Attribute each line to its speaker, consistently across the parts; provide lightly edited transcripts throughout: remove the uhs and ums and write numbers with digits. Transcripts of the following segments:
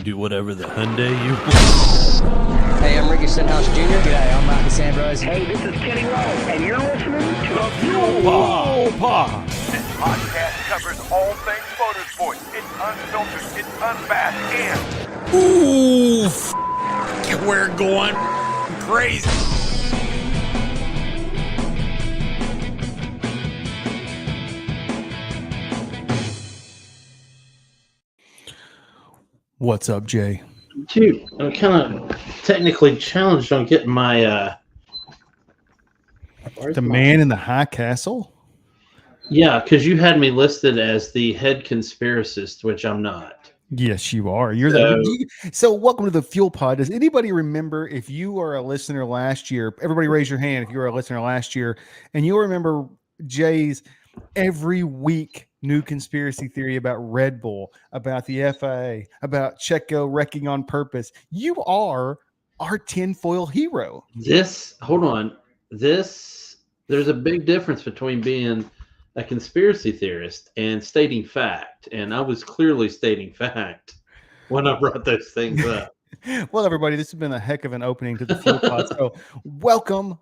Speaker 1: can do whatever the Hyundai you want.
Speaker 2: Hey, I'm Ricky Stenhouse Jr. G'day, I'm Marcus Ambrose.
Speaker 3: Hey, this is Kenny Rose, and you're listening to
Speaker 1: The Fuel Pod.
Speaker 4: This podcast covers all things motorsports. It's unfiltered, it's unmasked, and
Speaker 1: Ooh, we're going crazy. What's up, Jay?
Speaker 5: Dude, I'm kind of technically challenged on getting my
Speaker 1: The man in the high castle?
Speaker 5: Yeah, because you had me listed as the head conspiracist, which I'm not.
Speaker 1: Yes, you are. So welcome to the Fuel Pod. Does anybody remember, if you are a listener last year, everybody raise your hand if you were a listener last year, and you'll remember Jay's every week new conspiracy theory about Red Bull, about the FIA, about Checo wrecking on purpose. You are our tinfoil hero.
Speaker 5: There's a big difference between being a conspiracy theorist and stating fact. And I was clearly stating fact when I brought those things up.
Speaker 1: Well, everybody, this has been a heck of an opening to the Fuel Pod. So welcome,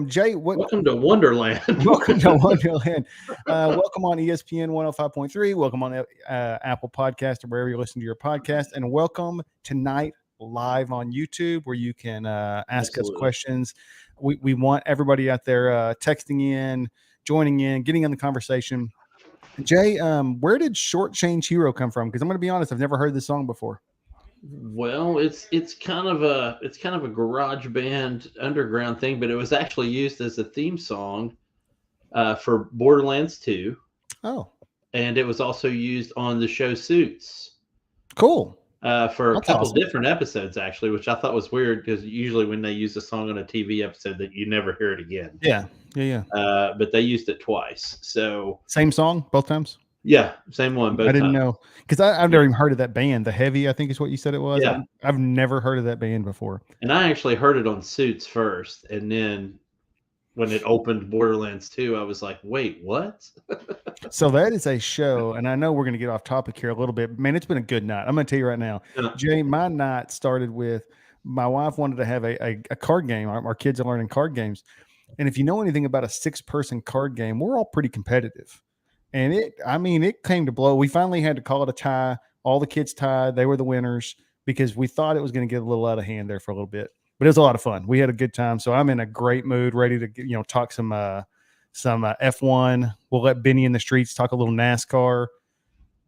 Speaker 1: Jay.
Speaker 5: Welcome to Wonderland.
Speaker 1: Welcome to Wonderland. Welcome on ESPN 105.3. Welcome on Apple Podcast or wherever you listen to your podcast. And welcome tonight live on YouTube, where you can ask us questions. We want everybody out there texting in, joining in, getting in the conversation. Jay, where did Short Change Hero come from? Because I'm going to be honest, I've never heard this song before.
Speaker 5: Well, it's kind of a garage band underground thing, but it was actually used as a theme song for Borderlands 2.
Speaker 1: Oh,
Speaker 5: and it was also used on the show Suits.
Speaker 1: Cool.
Speaker 5: For
Speaker 1: That's
Speaker 5: a couple
Speaker 1: awesome.
Speaker 5: different episodes, actually, which I thought was weird because usually when they use a song on a TV episode, that you never hear it again.
Speaker 1: Yeah.
Speaker 5: But they used it twice. So
Speaker 1: Same song both times?
Speaker 5: yeah, same one. Both
Speaker 1: I didn't
Speaker 5: times.
Speaker 1: know, because I've never even heard of that band. The Heavy, I think is what you said it was.
Speaker 5: Yeah.
Speaker 1: I've never heard of that band before.
Speaker 5: And I actually heard it on Suits first, and then when it opened Borderlands 2, I was like, wait, what?
Speaker 1: So that is a show, and I know we're going to get off topic here a little bit. Man, it's been a good night. I'm going to tell you right now,
Speaker 5: Yeah.
Speaker 1: Jay, my night started with my wife wanted to have a card game. Our kids are learning card games. And if you know anything about a 6-person card game, we're all pretty competitive. And it came to blow. We finally had to call it a tie. All the kids tied. They were the winners because we thought it was going to get a little out of hand there for a little bit. But it was a lot of fun. We had a good time. So I'm in a great mood, ready to talk some F1. We'll let Benny in the streets talk a little NASCAR.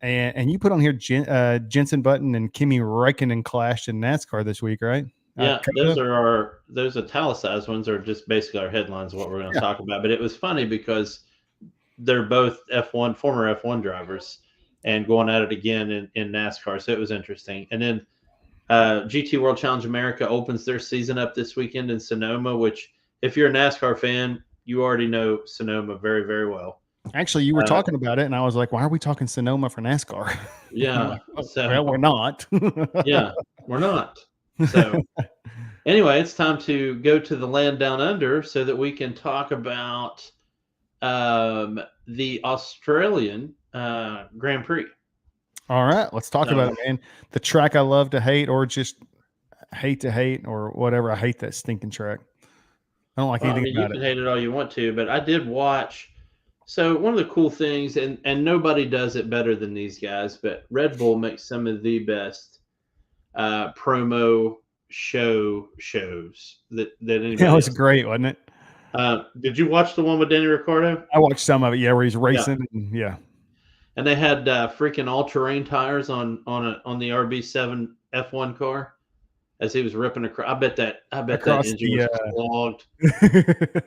Speaker 1: And you put on here Jensen Button and Kimi Räikkönen clashed in NASCAR this week, right?
Speaker 5: Yeah, those italicized ones are just basically our headlines of what we're going to talk about. But it was funny because they're both former F1 drivers, and going at it again in NASCAR. So it was interesting. And then GT World Challenge America opens their season up this weekend in Sonoma, which if you're a NASCAR fan, you already know Sonoma very, very well.
Speaker 1: Actually, you were talking about it, and I was like, why are we talking Sonoma for NASCAR?
Speaker 5: Yeah.
Speaker 1: Well, we're not.
Speaker 5: Yeah, we're not. So anyway, it's time to go to the land down under so that we can talk about the Australian Grand Prix.
Speaker 1: All right, let's talk about it, man. The track I love to hate, or just hate to hate, or whatever. I hate that stinking track. I don't like anything about
Speaker 5: you can hate it all you want to, but I did watch. So one of the cool things, and nobody does it better than these guys, but Red Bull makes some of the best promo shows that anybody.
Speaker 1: That was great, wasn't it?
Speaker 5: Did you watch the one with Danny Ricciardo?
Speaker 1: I watched some of it. Yeah, where he's racing. Yeah.
Speaker 5: And they had freaking all-terrain tires on the RB7 F1 car as he was ripping across. I bet that engine was clogged.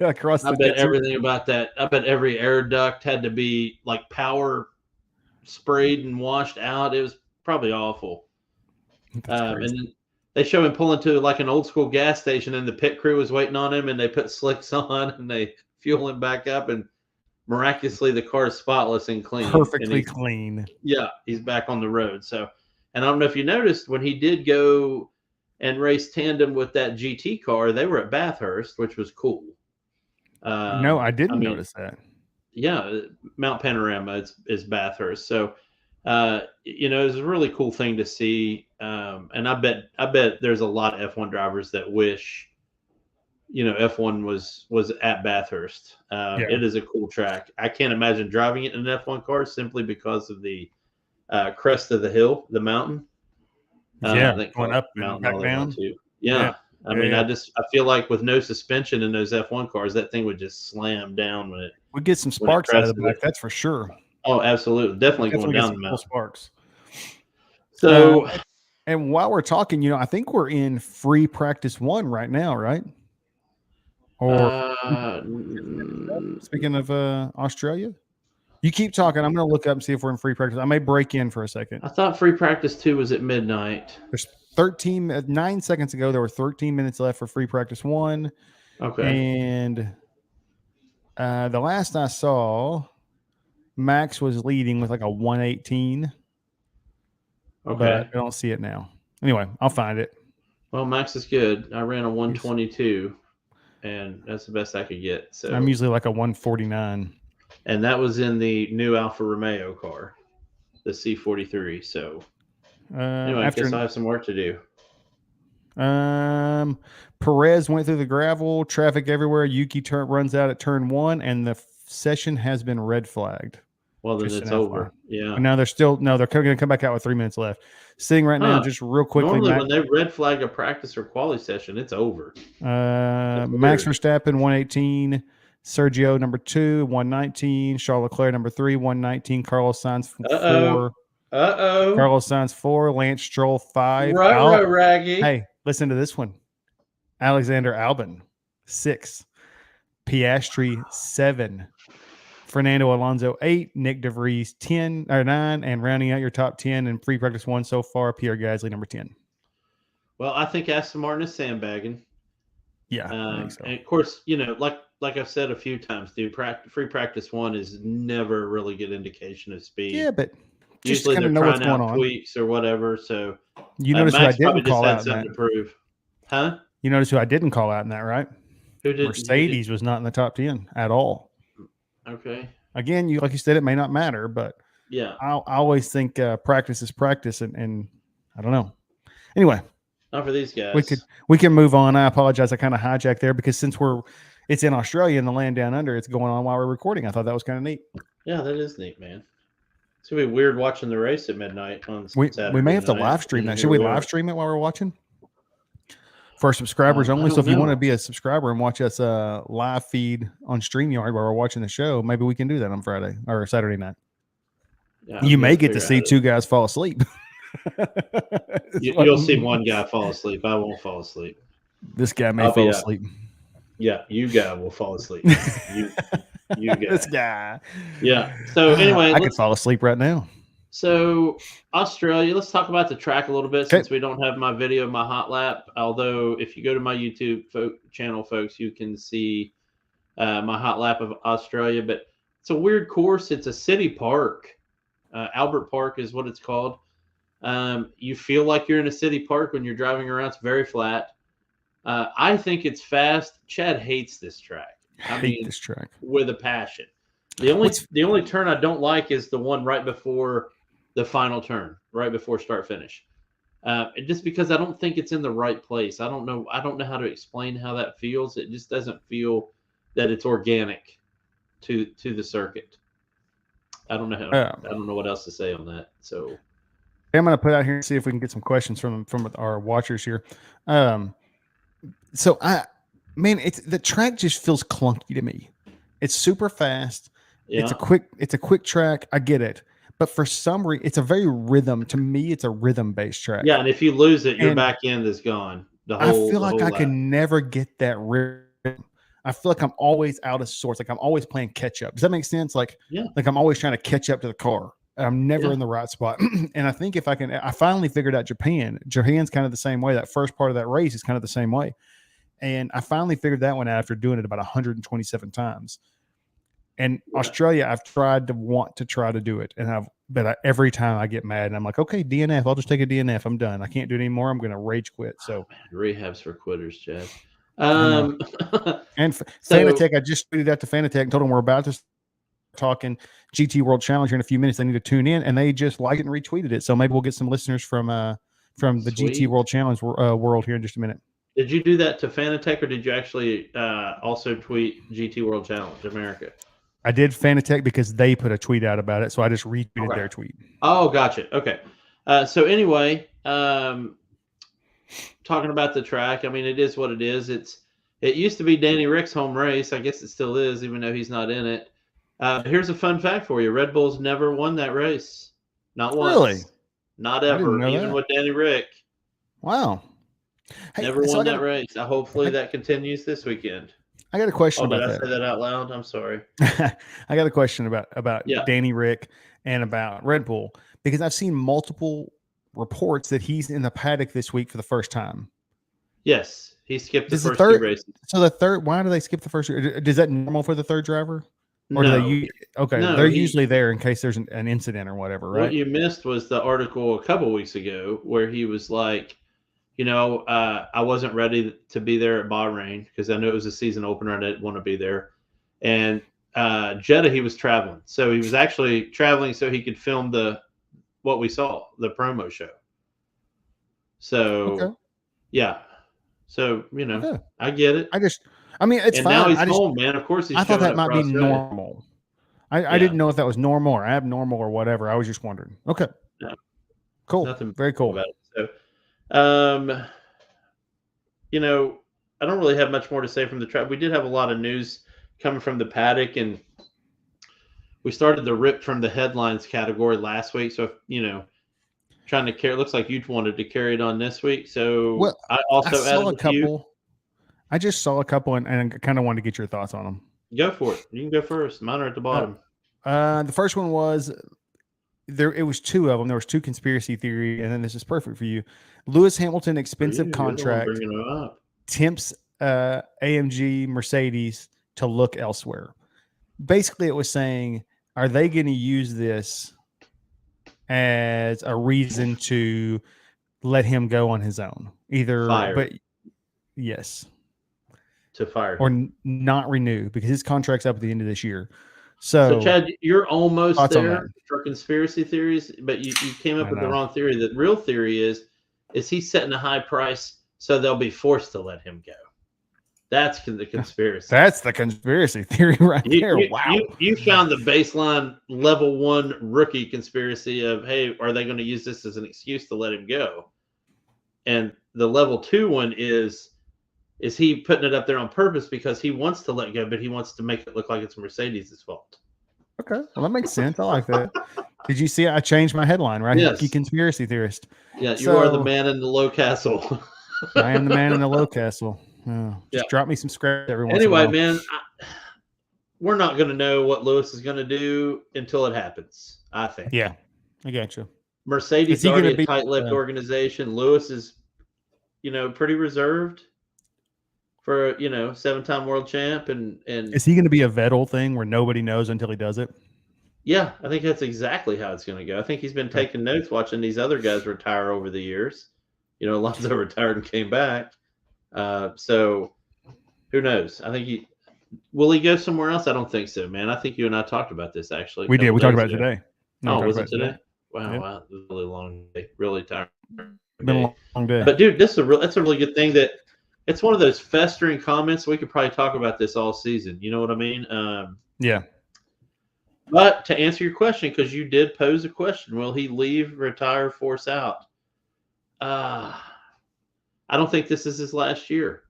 Speaker 1: Across
Speaker 5: I bet everything about that. I bet every air duct had to be like power sprayed and washed out. It was probably awful. And then they show him pulling to like an old school gas station, and the pit crew was waiting on him, and they put slicks on and they fuel him back up, and miraculously the car is spotless and clean.
Speaker 1: Perfectly clean.
Speaker 5: Yeah, he's back on the road. So, and I don't know if you noticed when he did go and race tandem with that GT car, they were at Bathurst, which was cool.
Speaker 1: No, I didn't notice that.
Speaker 5: Yeah, Mount Panorama is Bathurst. So It was a really cool thing to see. And I bet there's a lot of F1 drivers that wish, F1 was at Bathurst.
Speaker 1: Yeah.
Speaker 5: It is a cool track. I can't imagine driving it in an F1 car simply because of the crest of the hill, the mountain.
Speaker 1: Yeah,
Speaker 5: I think
Speaker 1: going up and
Speaker 5: mountain
Speaker 1: back
Speaker 5: all the way
Speaker 1: down.
Speaker 5: too. Yeah. I mean, I feel like with no suspension in those F1 cars, that thing would just slam down when it.
Speaker 1: We get some sparks out of the back, that's for sure.
Speaker 5: Oh, absolutely, definitely going
Speaker 1: Definitely get
Speaker 5: down
Speaker 1: some
Speaker 5: the
Speaker 1: cool
Speaker 5: mountain.
Speaker 1: sparks.
Speaker 5: So,
Speaker 1: and while we're talking, I think we're in free practice 1 right now, right? Or speaking of Australia, you keep talking. I'm going to look up and see if we're in free practice. I may break in for a second.
Speaker 5: I thought free practice 2 was at midnight.
Speaker 1: There's 9 seconds ago. There were 13 minutes left for free practice 1.
Speaker 5: Okay.
Speaker 1: And the last I saw, Max was leading with like a 118.
Speaker 5: Okay.
Speaker 1: But I don't see it now. Anyway, I'll find it.
Speaker 5: Well, Max is good. I ran a 122, and that's the best I could get. So
Speaker 1: I'm usually like a 149.
Speaker 5: And that was in the new Alfa Romeo car, the C43. So anyway, I guess I have some work to do.
Speaker 1: Perez went through the gravel, traffic everywhere. Yuki runs out at turn 1, and the session has been red flagged.
Speaker 5: Well, then it's over. Yeah.
Speaker 1: Now they're going to come back out with 3 minutes left. Sitting right now, just real quickly.
Speaker 5: Normally, when they red flag a practice or quali session, it's over.
Speaker 1: Max Verstappen 118, Sergio number 2 119, Charles Leclerc number 3 119, Carlos Sainz 4. Carlos Sainz 4, Lance Stroll 5.
Speaker 5: Raggy.
Speaker 1: Hey, listen to this one. Alexander Albon 6, Piastri 7. Fernando Alonso 8, Nick DeVries 9, and rounding out your top 10 in free practice 1 so far, Pierre Gasly number 10.
Speaker 5: Well, I think Aston Martin is sandbagging.
Speaker 1: Yeah, I think so.
Speaker 5: And of course, like I've said a few times, dude, free practice 1 is never a really good indication of speed.
Speaker 1: Yeah, but
Speaker 5: usually they're trying out tweaks or whatever. So
Speaker 1: you notice who I didn't call out in that.
Speaker 5: To prove. Huh?
Speaker 1: You notice who I didn't call out in that, right?
Speaker 5: Who did?
Speaker 1: Mercedes was not in the top 10 at all.
Speaker 5: Okay.
Speaker 1: Again, like you said, it may not matter, but
Speaker 5: yeah,
Speaker 1: I always think practice is practice, and I don't know. Anyway,
Speaker 5: not for these guys.
Speaker 1: We can move on. I apologize. I kind of hijacked there because since it's in Australia in the land down under, it's going on while we're recording. I thought that was kind of neat.
Speaker 5: Yeah, that is neat, man. It's gonna be weird watching the race at midnight on Saturday.
Speaker 1: We may have to live stream that. Should we live stream it while we're watching? For subscribers only. So if you want to be a subscriber and watch us live feed on StreamYard while we're watching the show, maybe we can do that on Friday or Saturday night. Yeah, you may get to see 2 guys fall asleep.
Speaker 5: You'll see one guy fall asleep. I won't fall asleep.
Speaker 1: This guy may fall asleep.
Speaker 5: Yeah, you guy will fall asleep. you guy.
Speaker 1: This guy.
Speaker 5: Yeah. So anyway,
Speaker 1: I could fall asleep right now.
Speaker 5: So Australia, let's talk about the track a little bit since we don't have my video of my hot lap. Although if you go to my YouTube channel, folks, you can see my hot lap of Australia. But it's a weird course. It's a city park. Albert Park is what it's called. You feel like you're in a city park when you're driving around. It's very flat. I think it's fast. Chad hates this track.
Speaker 1: I hate this track
Speaker 5: with a passion. The only turn I don't like is the one right before the final turn, right before start finish. Just because I don't think it's in the right place. I don't know how to explain how that feels. It just doesn't feel that it's organic to the circuit. I don't know I don't know what else to say on that. So
Speaker 1: I'm going to put out here and see if we can get some questions from our watchers here. So the track just feels clunky to me. It's super fast. Yeah. It's a quick track. I get it. But for some reason, it's a very rhythm. To me, it's a rhythm-based track.
Speaker 5: Yeah, and if you lose it, your back end is gone.
Speaker 1: I feel like I can never get that rhythm. I feel like I'm always out of sorts. Like I'm always playing catch up. Does that make sense? Like I'm always trying to catch up to the car. I'm never in the right spot. And I think I finally figured out Japan. Japan's kind of the same way. That first part of that race is kind of the same way. And I finally figured that one out after doing it about 127 times. And Australia, I've tried to do it. But every time I get mad and I'm like, okay, DNF, I'll just take a DNF. I'm done. I can't do it anymore. I'm going to rage quit. So
Speaker 5: rehab's for quitters, Chad.
Speaker 1: And Fanatec, I just tweeted out to Fanatec and told them we're about to talking GT World Challenge here in a few minutes. They need to tune in, and they just liked it and retweeted it. So maybe we'll get some listeners from the
Speaker 5: Sweet.
Speaker 1: GT World Challenge world here in just a minute.
Speaker 5: Did you do that to Fanatec, or did you actually also tweet GT World Challenge America?
Speaker 1: I did Fanatec because they put a tweet out about it, so I just retweeted their tweet.
Speaker 5: Oh, gotcha. Okay. So anyway, talking about the track, I mean, it is what it is. It used to be Danny Rick's home race. I guess it still is, even though he's not in it. Here's a fun fact for you. Red Bull's never won that race. Not once.
Speaker 1: Really?
Speaker 5: Not ever, even
Speaker 1: that.
Speaker 5: with Danny Rick.
Speaker 1: Wow. Hey,
Speaker 5: Never
Speaker 1: so
Speaker 5: won that race. Hopefully that continues this weekend.
Speaker 1: I got a question about
Speaker 5: did I
Speaker 1: that.
Speaker 5: say that out loud? I'm sorry.
Speaker 1: I got a question about Danny Rick and about Red Bull, because I've seen multiple reports that he's in the paddock this week for the first time.
Speaker 5: Yes, he skipped the first
Speaker 1: two
Speaker 5: races.
Speaker 1: So the third, why do they skip the first? Is that normal for the third driver? Or
Speaker 5: no.
Speaker 1: do they? No, they're usually there in case there's an incident or whatever, right?
Speaker 5: What you missed was the article a couple weeks ago where he was like, I wasn't ready to be there at Bahrain because I knew it was a season opener and I didn't want to be there. And Jeddah, he was traveling. So he was actually traveling so he could film what we saw, the promo show. So, yeah. So, I get it.
Speaker 1: It's
Speaker 5: and
Speaker 1: fine.
Speaker 5: Now he's home, man. Of course he's
Speaker 1: I thought that might be
Speaker 5: Australia.
Speaker 1: normal. I didn't know if that was normal or abnormal or whatever. I was just wondering. Okay.
Speaker 5: No.
Speaker 1: Cool.
Speaker 5: Nothing
Speaker 1: very cool.
Speaker 5: About it. So, I don't really have much more to say from the track. We did have a lot of news coming from the paddock, and we started the rip from the headlines category last week. So, trying to carry, it looks like you wanted to carry it on this week. So I saw
Speaker 1: a couple. I just saw a couple and I kind of wanted to get your thoughts on them.
Speaker 5: Go for it. You can go first. Mine are at the bottom.
Speaker 1: The first one was there. It was two of them. There was two conspiracy theory, and then this is perfect for you. Lewis Hamilton expensive contract tempts AMG Mercedes to look elsewhere. Basically, it was saying, are they going to use this as a reason to let him go on his own? Either,
Speaker 5: fire.
Speaker 1: But yes.
Speaker 5: To fire
Speaker 1: or not renew because his contract's up at the end of this year. So
Speaker 5: Chad, you're almost there for conspiracy theories, but you came up with the wrong theory. The real theory is he setting a high price so they'll be forced to let him go. That's the conspiracy.
Speaker 1: That's the conspiracy theory right there. Wow.
Speaker 5: You found the baseline level 1 rookie conspiracy of, hey, are they going to use this as an excuse to let him go? And the level 2 one is he putting it up there on purpose because he wants to let go, but he wants to make it look like it's Mercedes' fault?
Speaker 1: Okay. Well, that makes sense. I like that. Did you see it? I changed my headline, right?
Speaker 5: Yes.
Speaker 1: Conspiracy theorist.
Speaker 5: Yeah, you are the man in the low castle.
Speaker 1: I am the man in the low castle. Just drop me some scraps every once
Speaker 5: Anyway,
Speaker 1: in a while.
Speaker 5: man, we're not going to know what Lewis is going to do until it happens, I think.
Speaker 1: Yeah, I got you.
Speaker 5: Mercedes is already a tight-lipped organization. Lewis is, pretty reserved for, 7-time world champ. And
Speaker 1: is he going to be a Vettel thing where nobody knows until he does it?
Speaker 5: Yeah, I think that's exactly how it's going to go. I think he's been taking notes watching these other guys retire over the years. Alonso retired and came back. So who knows? I think will he go somewhere else? I don't think so, man. I think you and I talked about this actually.
Speaker 1: We did. We talked about it today.
Speaker 5: Was it today? Wow, wow. It was a really long day. Really tired.
Speaker 1: Been a long day.
Speaker 5: But dude, that's a really good thing that it's one of those festering comments. We could probably talk about this all season. You know what I mean?
Speaker 1: Yeah.
Speaker 5: But to answer your question, because you did pose a question, will he leave, retire, force out? I don't think this is his last year.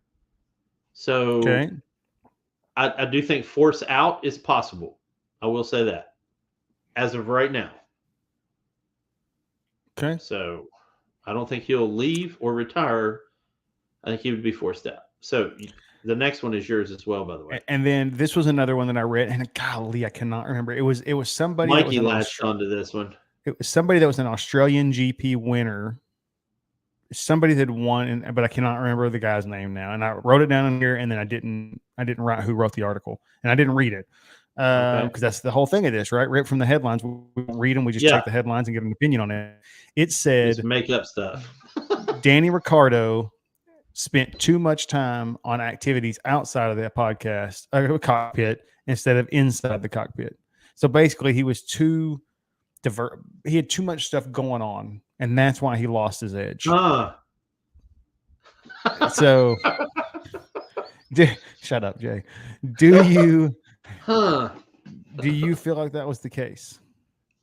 Speaker 5: So
Speaker 1: okay.
Speaker 5: I do think force out is possible. I will say that as of right now.
Speaker 1: Okay.
Speaker 5: So I don't think he'll leave or retire. I think he would be forced out. So the next one is yours as well, by the way.
Speaker 1: And then this was another one that I read, and golly, I cannot remember. It was somebody.
Speaker 5: Mikey latched onto this one.
Speaker 1: It was somebody that was an Australian GP winner. Somebody that won, but I cannot remember the guy's name now. And I wrote it down in here, and then I didn't write who wrote the article, and I didn't read it because that's the whole thing of this, right? Right from the headlines, we don't read them. We just check the headlines and get an opinion on it. It said
Speaker 5: just make up stuff.
Speaker 1: Danny Ricciardo spent too much time on activities outside of that cockpit instead of inside the cockpit. So basically, he was too divert. He had too much stuff going on, and that's why he lost his edge. So, shut up, Jay. Do you feel like that was the case?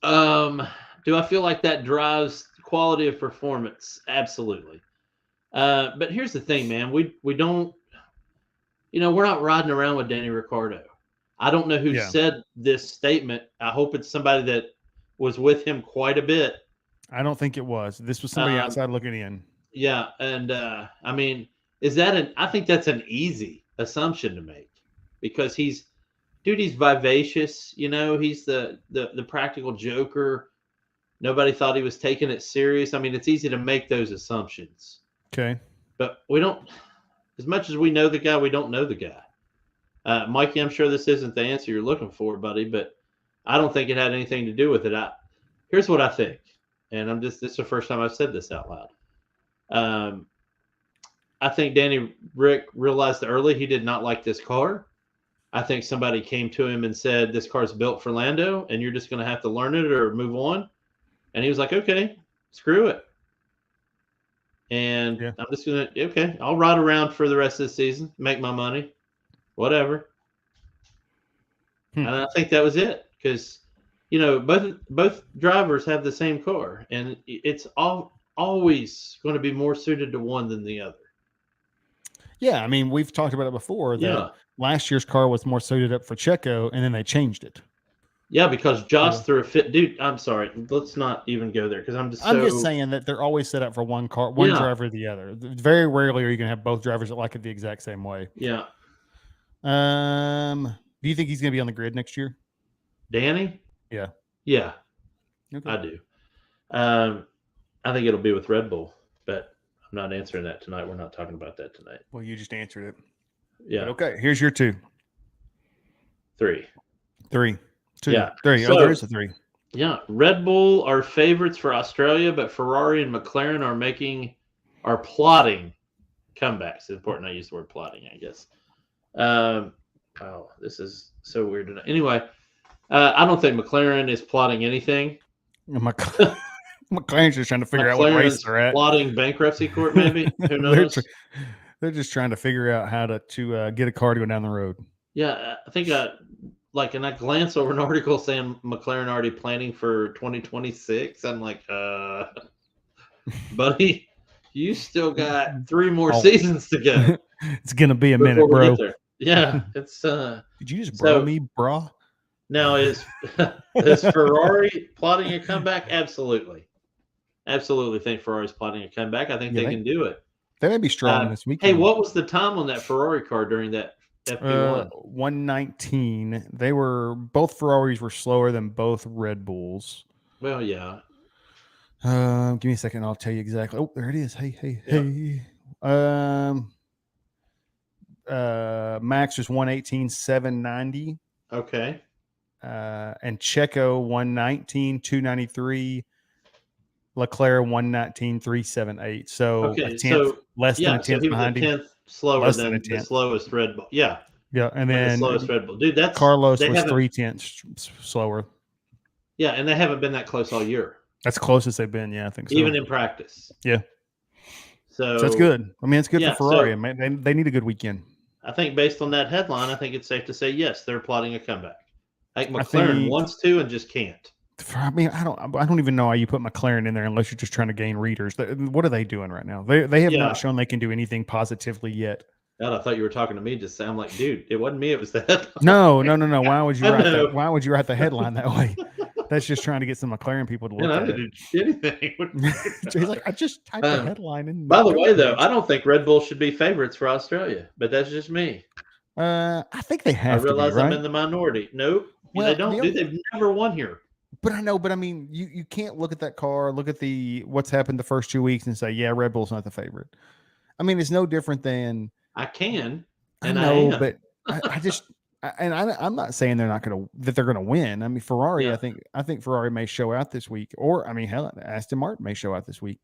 Speaker 5: Do I feel like that drives quality of performance? Absolutely. But here's the thing, man. We don't, we're not riding around with Danny Ricciardo. I don't know who said this statement. I hope it's somebody that was with him quite a bit.
Speaker 1: I don't think it was. This was somebody outside looking in.
Speaker 5: Yeah, and I mean, I think that's an easy assumption to make because he's vivacious. He's the practical joker. Nobody thought he was taking it serious. I mean, it's easy to make those assumptions.
Speaker 1: Okay,
Speaker 5: but we don't. As much as we know the guy, we don't know the guy. Mikey, I'm sure this isn't the answer you're looking for, buddy, but I don't think it had anything to do with it. Here's what I think, and this is the first time I've said this out loud. I think Danny Rick realized early he did not like this car. I think somebody came to him and said, this car's built for Lando, and you're just going to have to learn it or move on. And he was like, okay, screw it. And I'm just going to, I'll ride around for the rest of the season, make my money, whatever. And I think that was it because, both drivers have the same car, and it's always going to be more suited to one than the other. Yeah,
Speaker 1: I mean, we've talked about it before that last year's car was more suited up for Checo, and then they changed it.
Speaker 5: Yeah, because Josh threw a fit. Dude, I'm sorry. Let's not even go there because I'm just
Speaker 1: saying that they're always set up for one car, one driver or the other. Very rarely are you going to have both drivers that like it the exact same way.
Speaker 5: Yeah.
Speaker 1: Do you think he's going to be on the grid next year?
Speaker 5: Danny?
Speaker 1: Yeah.
Speaker 5: Yeah.
Speaker 1: Okay.
Speaker 5: I do. I think it'll be with Red Bull, but I'm not answering that tonight. We're not talking about that tonight.
Speaker 1: Well, you just answered it.
Speaker 5: Yeah.
Speaker 1: But okay. Here's your 2.
Speaker 5: 3.
Speaker 1: 3. 2.
Speaker 5: Yeah.
Speaker 1: 3.
Speaker 5: So,
Speaker 1: there is a 3.
Speaker 5: Yeah. Red Bull are favorites for Australia, but Ferrari and McLaren are plotting comebacks. It's important I use the word plotting, I guess. This is so weird. Anyway, I don't think McLaren is plotting anything.
Speaker 1: McLaren's just trying to figure out what race they're at.
Speaker 5: Plotting bankruptcy court, maybe. Who knows?
Speaker 1: They're just trying to figure out how to get a car to go down the road.
Speaker 5: Yeah, I think and I glance over an article saying McLaren already planning for 2026. I'm like, buddy, you still got 3 more seasons to go.
Speaker 1: It's gonna be a minute, bro.
Speaker 5: Yeah, it's.
Speaker 1: Did you just bro me, bro?
Speaker 5: Now is Ferrari plotting a comeback? Absolutely. Absolutely think Ferrari's plotting a comeback. I think they can do it.
Speaker 1: They may be strong this weekend.
Speaker 5: Hey, what was the time on that Ferrari car during that FP1?
Speaker 1: 1:19. Both Ferraris were slower than both Red Bulls.
Speaker 5: Well, yeah.
Speaker 1: Give me a second. I'll tell you exactly. Oh, there it is. Hey. Max was 1:18.790.
Speaker 5: Okay.
Speaker 1: And Checo 1:19.293. Leclerc 1:19.378. So a tenth, less than a tenth behind him. 10th
Speaker 5: slower than the slowest Red Bull. Yeah.
Speaker 1: Yeah, and then
Speaker 5: the slowest Red Bull. Dude,
Speaker 1: Carlos was 3/10 slower.
Speaker 5: Yeah, and they haven't been that close all year.
Speaker 1: That's close as they've been. Yeah, I think so.
Speaker 5: Even in practice.
Speaker 1: Yeah.
Speaker 5: So
Speaker 1: that's good. I mean, it's good for Ferrari. They need a good weekend.
Speaker 5: I think based on that headline, I think it's safe to say yes, they're plotting a comeback. I think McLaren wants to and just can't.
Speaker 1: I mean, I don't even know why you put McLaren in there unless you're just trying to gain readers. What are they doing right now? They have not shown they can do anything positively yet.
Speaker 5: God, I thought you were talking to me. Just I'm like, dude, it wasn't me. It was the headline.
Speaker 1: No. Why would you write that? Why would you write the headline that way? That's just trying to get some McLaren people to look at it. I didn't do anything. He's like, I just typed the headline in.
Speaker 5: By the way, though, I don't think Red Bull should be favorites for Australia, but that's just me.
Speaker 1: I think they have.
Speaker 5: I realize
Speaker 1: to be, right?
Speaker 5: I'm in the minority. Nope, they don't. They've never won here.
Speaker 1: But I know. But I mean, you can't look at that car, look at what's happened the first 2 weeks, and say, yeah, Red Bull's not the favorite. I mean, it's no different than.
Speaker 5: I can.
Speaker 1: And I know, but I'm not saying that they're gonna win. I mean, Ferrari. Yeah. I think Ferrari may show out this week, or I mean, hell, Aston Martin may show out this week.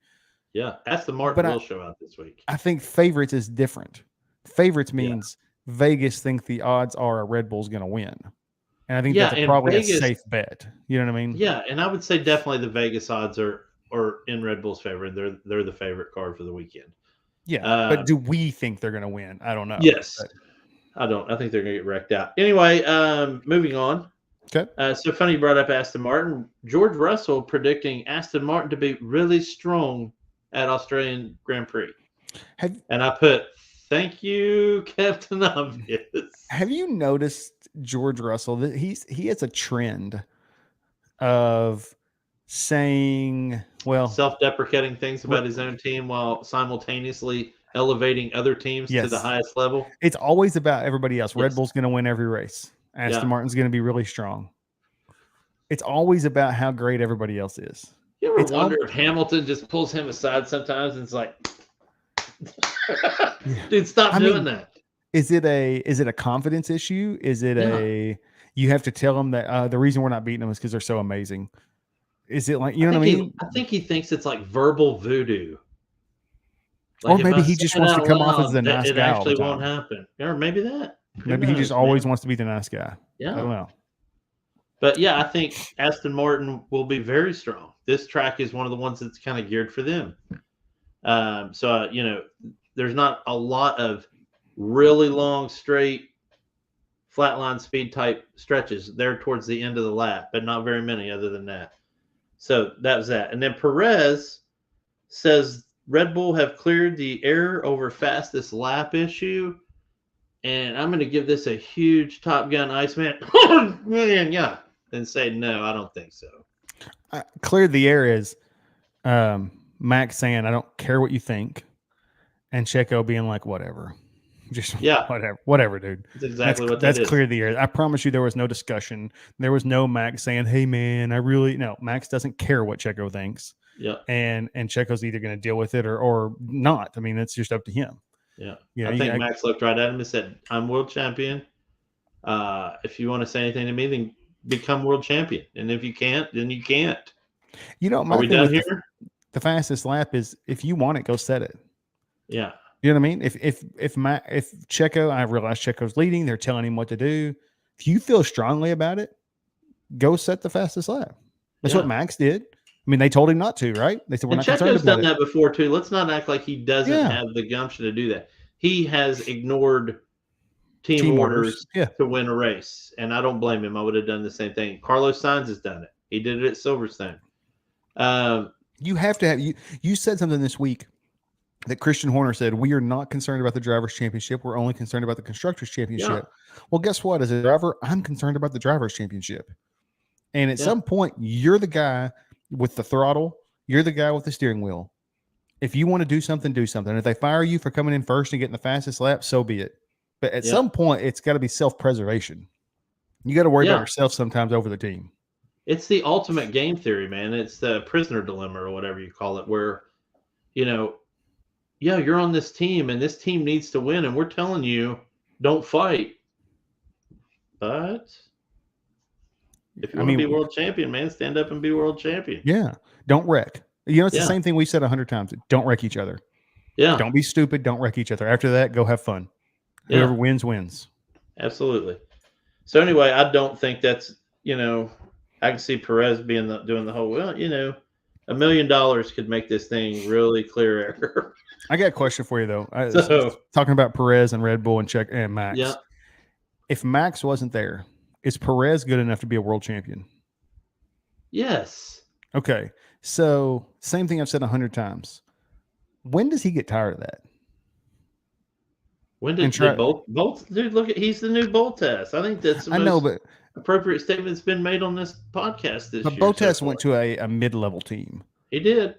Speaker 5: Yeah, Aston Martin will show out this week.
Speaker 1: I think favorites is different. Favorites means Vegas think the odds are a Red Bull's gonna win. And I think
Speaker 5: Yeah,
Speaker 1: that's
Speaker 5: and
Speaker 1: probably
Speaker 5: Vegas-
Speaker 1: a safe bet. You know what I mean?
Speaker 5: Yeah, and I would say definitely the Vegas odds are in Red Bull's favor. They're the favorite card for the weekend.
Speaker 1: Yeah.
Speaker 5: Uh,
Speaker 1: But do we think they're going to win? I don't know.
Speaker 5: Yes.
Speaker 1: But-
Speaker 5: I don't. I think they're going to get wrecked out. Anyway, moving on.
Speaker 1: Okay.
Speaker 5: So funny you brought up Aston Martin. George Russell predicting Aston Martin to be really strong at Australian Grand Prix. And I put, thank you, Captain Obvious.
Speaker 1: Have you noticed George Russell that he has a trend of saying, well,
Speaker 5: Self-deprecating things about his own team while simultaneously elevating other teams to
Speaker 1: Yes.
Speaker 5: the highest level.
Speaker 1: it's always about everybody else. Red
Speaker 5: Yes.
Speaker 1: Bull's going to win every race. Aston
Speaker 5: Yeah.
Speaker 1: Martin's going to be really strong. It's always about how great everybody else is.
Speaker 5: You ever
Speaker 1: It's
Speaker 5: wonder if Hamilton just pulls him aside sometimes and it's like, dude, stop
Speaker 1: I
Speaker 5: doing
Speaker 1: mean,
Speaker 5: that.
Speaker 1: Is it a confidence issue? Is it you have to tell them that the reason we're not beating them is because they're so amazing? Is it like, you know what I mean?
Speaker 5: I think he thinks it's like verbal voodoo.
Speaker 1: Or
Speaker 5: if
Speaker 1: maybe
Speaker 5: I
Speaker 1: he
Speaker 5: say
Speaker 1: just
Speaker 5: it
Speaker 1: wants to
Speaker 5: out
Speaker 1: come off as
Speaker 5: loud,
Speaker 1: the nice
Speaker 5: it
Speaker 1: guy all the
Speaker 5: actually won't
Speaker 1: time.
Speaker 5: happen. Or maybe that. Who
Speaker 1: Maybe he
Speaker 5: knows,
Speaker 1: just always
Speaker 5: man?
Speaker 1: wants to be the nice guy. I
Speaker 5: Yeah.
Speaker 1: don't know.
Speaker 5: But yeah, I think Aston Martin will be very strong. This track is one of the ones that's kind of geared for them. So there's not a lot of really long, straight, flatline speed type stretches there towards the end of the lap, but not very many other than that. So that was that. And then Perez says Red Bull have cleared the error over fastest lap issue. And I'm going to give this a huge Top Gun Iceman. Yeah. And say, no, I don't think so.
Speaker 1: Cleared the air is Max saying, I don't care what you think. And Checo being like, whatever. Just whatever, dude.
Speaker 5: That's exactly what
Speaker 1: that's
Speaker 5: that is.
Speaker 1: clear the air. I promise you there was no discussion. There was no Max saying, hey man, no, Max doesn't care what Checo thinks.
Speaker 5: Yeah.
Speaker 1: And Checo's either going to deal with it or not. I mean, that's just up to him.
Speaker 5: Yeah.
Speaker 1: Yeah,
Speaker 5: I think Max looked right at him and said, I'm world champion. If you want to say anything to me, then become world champion. And if you can't, then you can't.
Speaker 1: My
Speaker 5: Are we
Speaker 1: thing
Speaker 5: done
Speaker 1: with
Speaker 5: here?
Speaker 1: The fastest lap is if you want it, go set it.
Speaker 5: Yeah.
Speaker 1: You know what I mean? If Checo, I realize Checo's leading, they're telling him what to do. If you feel strongly about it, go set the fastest lap. That's what Max did. I mean, they told him not to, right? They said we're not concerned
Speaker 5: Checo's
Speaker 1: about
Speaker 5: done
Speaker 1: it.
Speaker 5: that before too. Let's not act like he doesn't have the gumption to do that. He has ignored team orders to win a race, and I don't blame him. I would have done the same thing. Carlos Sainz has done it. He did it at Silverstone.
Speaker 1: You have to have you said something this week that Christian Horner said, we are not concerned about the Drivers' Championship. We're only concerned about the Constructors' Championship. Yeah. Well, guess what? As a driver, I'm concerned about the Drivers' Championship. And at some point, you're the guy with the throttle. You're the guy with the steering wheel. If you want to do something, do something. If they fire you for coming in first and getting the fastest lap, so be it. But at some point, it's got to be self-preservation. You got to worry about yourself sometimes over the team.
Speaker 5: It's the ultimate game theory, man. It's the prisoner dilemma or whatever you call it, where, you're on this team and this team needs to win, and we're telling you, don't fight. But if you want to be world champion, man, stand up and be world champion.
Speaker 1: Yeah. Don't wreck. It's the same thing we've said 100 times. Don't wreck each other.
Speaker 5: Yeah.
Speaker 1: Don't be stupid. Don't wreck each other. After that, go have fun. Whoever wins, wins.
Speaker 5: Absolutely. So anyway, I don't think that's, I can see Perez doing the whole, $1 million could make this thing really clear error.
Speaker 1: I got a question for you though. Talking about Perez and Red Bull and Max.
Speaker 5: Yeah.
Speaker 1: If Max wasn't there, is Perez good enough to be a world champion?
Speaker 5: Yes.
Speaker 1: Okay. So same thing I've said 100 times. When does he get tired of that?
Speaker 5: When did Bolt? Dude, look at he's the new Bottas. I think that's the most appropriate statement that's been made on this podcast this year.
Speaker 1: But Bottas went to a mid-level team.
Speaker 5: He did.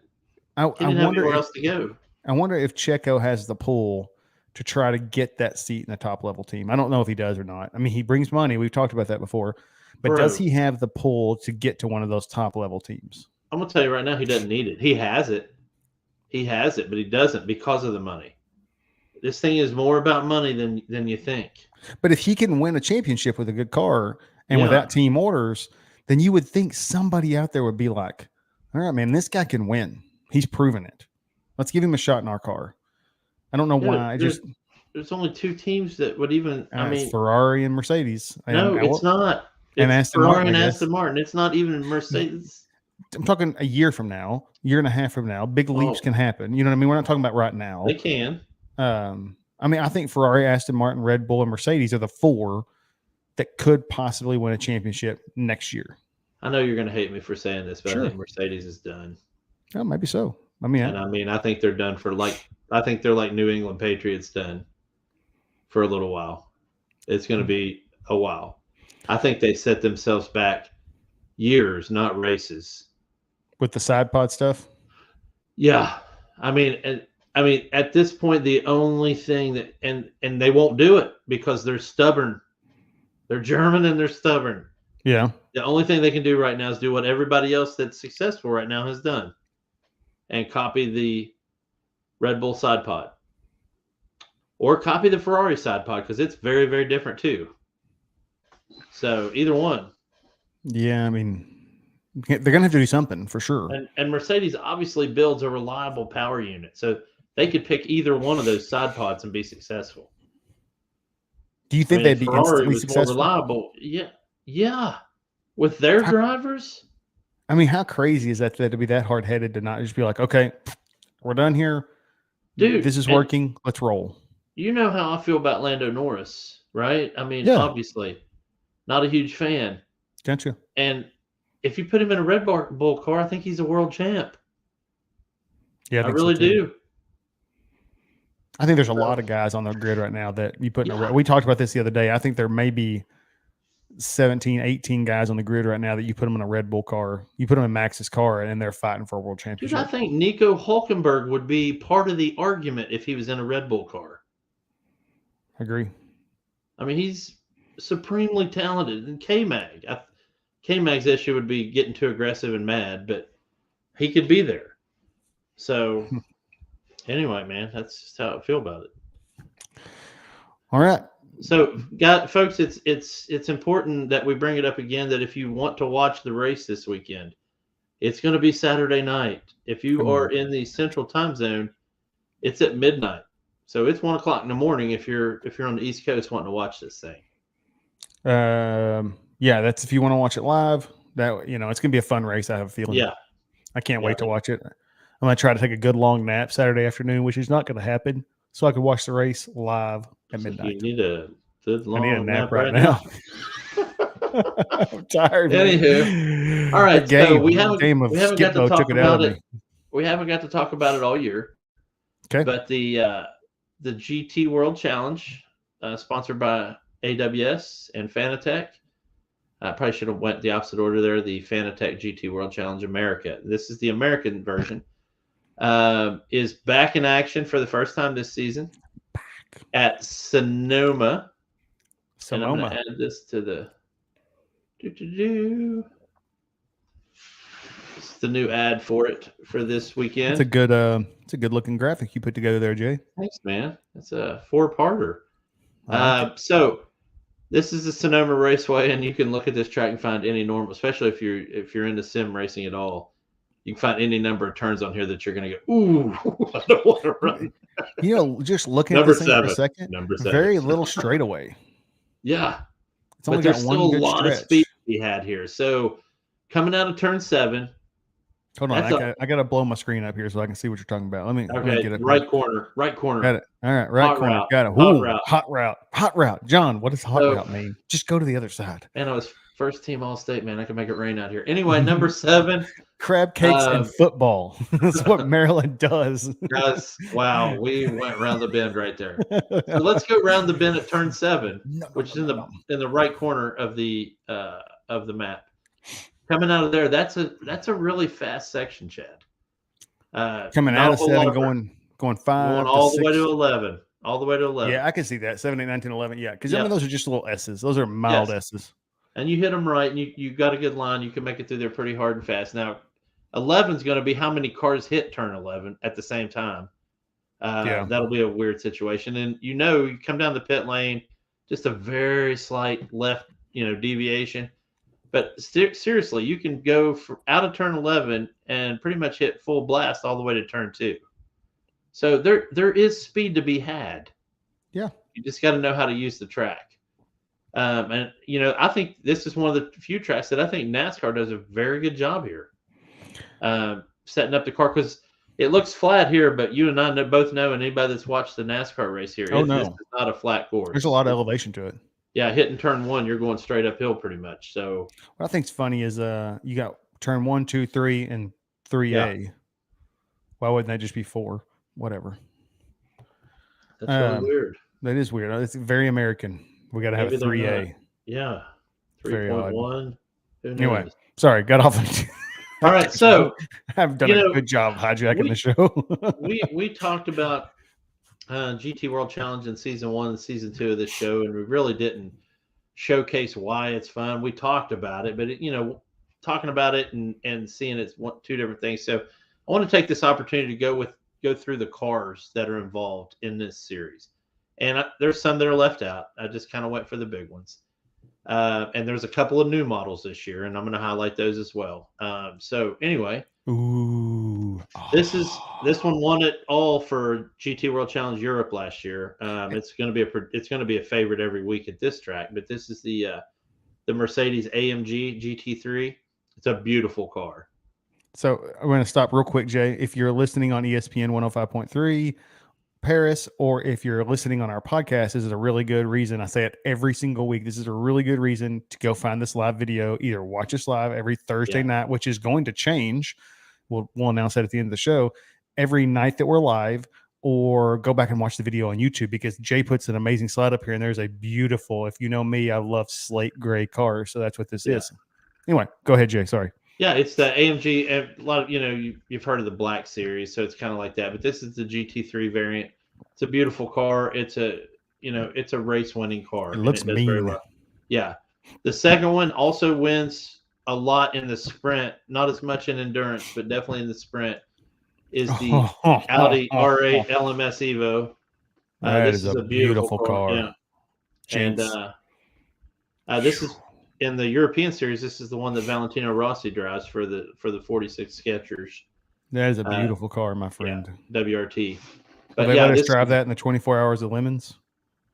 Speaker 1: I
Speaker 5: didn't have anywhere else to go.
Speaker 1: I wonder if Checo has the pull to try to get that seat in the top level team. I don't know if he does or not. I mean, he brings money. We've talked about that before. But does he have the pull to get to one of those top level teams?
Speaker 5: I'm going to tell you right now, he doesn't need it. He has it. But he doesn't because of the money. This thing is more about money than you think.
Speaker 1: But if he can win a championship with a good car and without team orders, then you would think somebody out there would be like, all right, man, this guy can win. He's proven it. Let's give him a shot in our car. I don't know why.
Speaker 5: There's only two teams that would even.
Speaker 1: Ferrari and Mercedes.
Speaker 5: No, it's not.
Speaker 1: And
Speaker 5: It's
Speaker 1: Aston
Speaker 5: Ferrari
Speaker 1: Martin,
Speaker 5: and
Speaker 1: I guess.
Speaker 5: Aston Martin. It's not even Mercedes.
Speaker 1: I'm talking a year from now, year and a half from now. Big leaps can happen. You know what I mean? We're not talking about right now.
Speaker 5: They can.
Speaker 1: I mean, I think Ferrari, Aston Martin, Red Bull, and Mercedes are the 4 that could possibly win a championship next year.
Speaker 5: I know you're going to hate me for saying this, but
Speaker 1: Sure.
Speaker 5: I think Mercedes is done.
Speaker 1: Oh, maybe so. I mean,
Speaker 5: I think they're done I think they're like New England Patriots done for a little while. It's going to be a while. I think they set themselves back years, not races.
Speaker 1: with the side pod stuff.
Speaker 5: Yeah. I mean, at this point, the only thing that and they won't do it because they're stubborn. They're German and they're stubborn.
Speaker 1: Yeah.
Speaker 5: The only thing they can do right now is do what everybody else that's successful right now has done and copy the Red Bull side pod or copy the Ferrari side pod because it's very, very different too. So either one.
Speaker 1: Yeah. I mean, they're going to have to do something for sure.
Speaker 5: And Mercedes obviously builds a reliable power unit. So they could pick either one of those side pods and be successful.
Speaker 1: Do you think they'd be
Speaker 5: Ferrari
Speaker 1: instantly
Speaker 5: was
Speaker 1: successful?
Speaker 5: more reliable. Yeah. Yeah. With their drivers.
Speaker 1: I mean, how crazy is that to be that hard headed to not just be like, okay, we're done here.
Speaker 5: Dude,
Speaker 1: this is working. Let's roll.
Speaker 5: You know how I feel about Lando Norris, right? I mean,
Speaker 1: Yeah.
Speaker 5: obviously, not a huge fan.
Speaker 1: Gotcha.
Speaker 5: And if you put him in a Red Bull car, I think he's a world champ.
Speaker 1: Yeah,
Speaker 5: I really do.
Speaker 1: I think there's a lot of guys on the grid right now that you put in a. We talked about this the other day. I think there may be 17, 18 guys on the grid right now that you put them in a Red Bull car. You put them in Max's car, and they're fighting for a world
Speaker 5: Dude,
Speaker 1: championship.
Speaker 5: I think Nico Hulkenberg would be part of the argument if he was in a Red Bull car.
Speaker 1: I agree.
Speaker 5: I mean, he's supremely talented. And K-Mag. K-Mag's issue would be getting too aggressive and mad, but he could be there. So, anyway, man, that's just how I feel about it.
Speaker 1: All right.
Speaker 5: So, folks, it's important that we bring it up again that if you want to watch the race this weekend, it's going to be Saturday night. If you are in the Central Time Zone, it's at midnight. So it's 1 o'clock in the morning if you're on the East Coast wanting to watch this thing.
Speaker 1: Yeah, that's if you want to watch it live. That it's gonna be a fun race. I have a feeling.
Speaker 5: Yeah,
Speaker 1: I can't wait to watch it. I'm gonna try to take a good long nap Saturday afternoon, which is not gonna happen, so I can watch the race live at midnight.
Speaker 5: You need a good long
Speaker 1: I need a nap right now. I'm tired.
Speaker 5: Anywho, all right. So we haven't got to talk about it. We haven't got to talk about it all year.
Speaker 1: Okay.
Speaker 5: But the GT World Challenge, sponsored by AWS and Fanatec. I probably should have went the opposite order there. The Fanatec GT World Challenge America. This is the American version. Is back in action for the first time this season at Sonoma. And I'm going to add this to the. It's the new ad for it for this weekend.
Speaker 1: It's a good looking graphic you put together there, Jay.
Speaker 5: Thanks, man. It's a 4-parter. So this is the Sonoma Raceway, and you can look at this track and find any normal, especially if you're into sim racing at all. You can find any number of turns on here that you're going to go, ooh, I don't want to run.
Speaker 1: Just looking at this thing for a second,
Speaker 5: Number 7.
Speaker 1: very little straightaway.
Speaker 5: Yeah.
Speaker 1: It's only
Speaker 5: but there's
Speaker 1: got one
Speaker 5: still a
Speaker 1: good
Speaker 5: lot
Speaker 1: stretch.
Speaker 5: of speed we had here. So coming out of turn 7.
Speaker 1: Hold on, I got to blow my screen up here so I can see what you're talking about. Let me get it.
Speaker 5: Right corner.
Speaker 1: Got it. All right, right
Speaker 5: Hot
Speaker 1: corner.
Speaker 5: route.
Speaker 1: Got it. Hot route. John, what does hot route mean? Just go to the other side.
Speaker 5: Man, I was first team All-State, man. I can make it rain out here. Anyway, number 7.
Speaker 1: Crab cakes and football. That's what Maryland does.
Speaker 5: Guys, wow, we went around the bend right there. So let's go around the bend at turn 7, which is in the right corner of the map. Coming out of there, that's a really fast section, Chad.
Speaker 1: Coming out of 7, going 5,
Speaker 5: going all the
Speaker 1: 6.
Speaker 5: way to 11. All the way to 11.
Speaker 1: Yeah, I can see that. 7, 8, 9, 10, 11. Yeah, because I mean those are just little S's. Those are mild S's.
Speaker 5: And you hit them right, and you got a good line. You can make it through there pretty hard and fast. Now, 11 is going to be how many cars hit turn 11 at the same time. That'll be a weird situation. And you come down the pit lane, just a very slight left, deviation. But seriously, you can go out of turn 11 and pretty much hit full blast all the way to turn 2. So there is speed to be had.
Speaker 1: Yeah.
Speaker 5: You just got to know how to use the track. And I think this is one of the few tracks that I think NASCAR does a very good job here, setting up the car, because it looks flat here, but you and I both know, and anybody that's watched the NASCAR race here, this is not a flat course.
Speaker 1: There's a lot of elevation to it.
Speaker 5: Yeah, hitting turn 1, you're going straight uphill pretty much. So
Speaker 1: what I think's funny is you got turn 1, 2, 3, and 3A. Yeah. Why wouldn't that just be 4? Whatever.
Speaker 5: That's really weird.
Speaker 1: That is weird. It's very American. We got to have a 3A.
Speaker 5: Yeah. 3.1.
Speaker 1: Anyway, sorry, got off.
Speaker 5: All right, so
Speaker 1: I've done a good job hijacking the show.
Speaker 5: we talked about GT World Challenge in season 1 and season 2 of this show, and we really didn't showcase why it's fun. We talked about it, but talking about it and seeing it's two different things. So I want to take this opportunity to go through the cars that are involved in this series, and there's some that are left out. I just kind of went for the big ones. And there's a couple of new models this year, and I'm going to highlight those as well. So anyway, this one won it all for GT World Challenge Europe last year. It's going to be a favorite every week at this track. But this is the Mercedes AMG GT3. It's a beautiful car.
Speaker 1: So I'm going to stop real quick, Jay. If you're listening on ESPN 105.3. Paris, or if you're listening on our podcast, this is a really good reason. I say it every single week. This is a really good reason to go find this live video. Either watch us live every Thursday night, which is going to change. We'll announce that at the end of the show. Every night that we're live, or go back and watch the video on YouTube, because Jay puts an amazing slide up here, and there's a beautiful. If you know me, I love slate gray cars, so that's what this is. Anyway, go ahead, Jay. Sorry.
Speaker 5: Yeah, it's the AMG. A lot of you've heard of the Black Series, so it's kind of like that. But this is the GT3 variant. It's a beautiful car. It's a race-winning car.
Speaker 1: It looks mean.
Speaker 5: Very well. Yeah, the second one also wins a lot in the sprint. Not as much in endurance, but definitely in the sprint. Is the Audi R8 LMS Evo.
Speaker 1: This is a beautiful car.
Speaker 5: Yeah. And this is in the European series. This is the one that Valentino Rossi drives for the 46 Skechers.
Speaker 1: That is a beautiful car, my friend.
Speaker 5: Yeah, WRT.
Speaker 1: But they let us drive that in the 24 Hours of Lemons?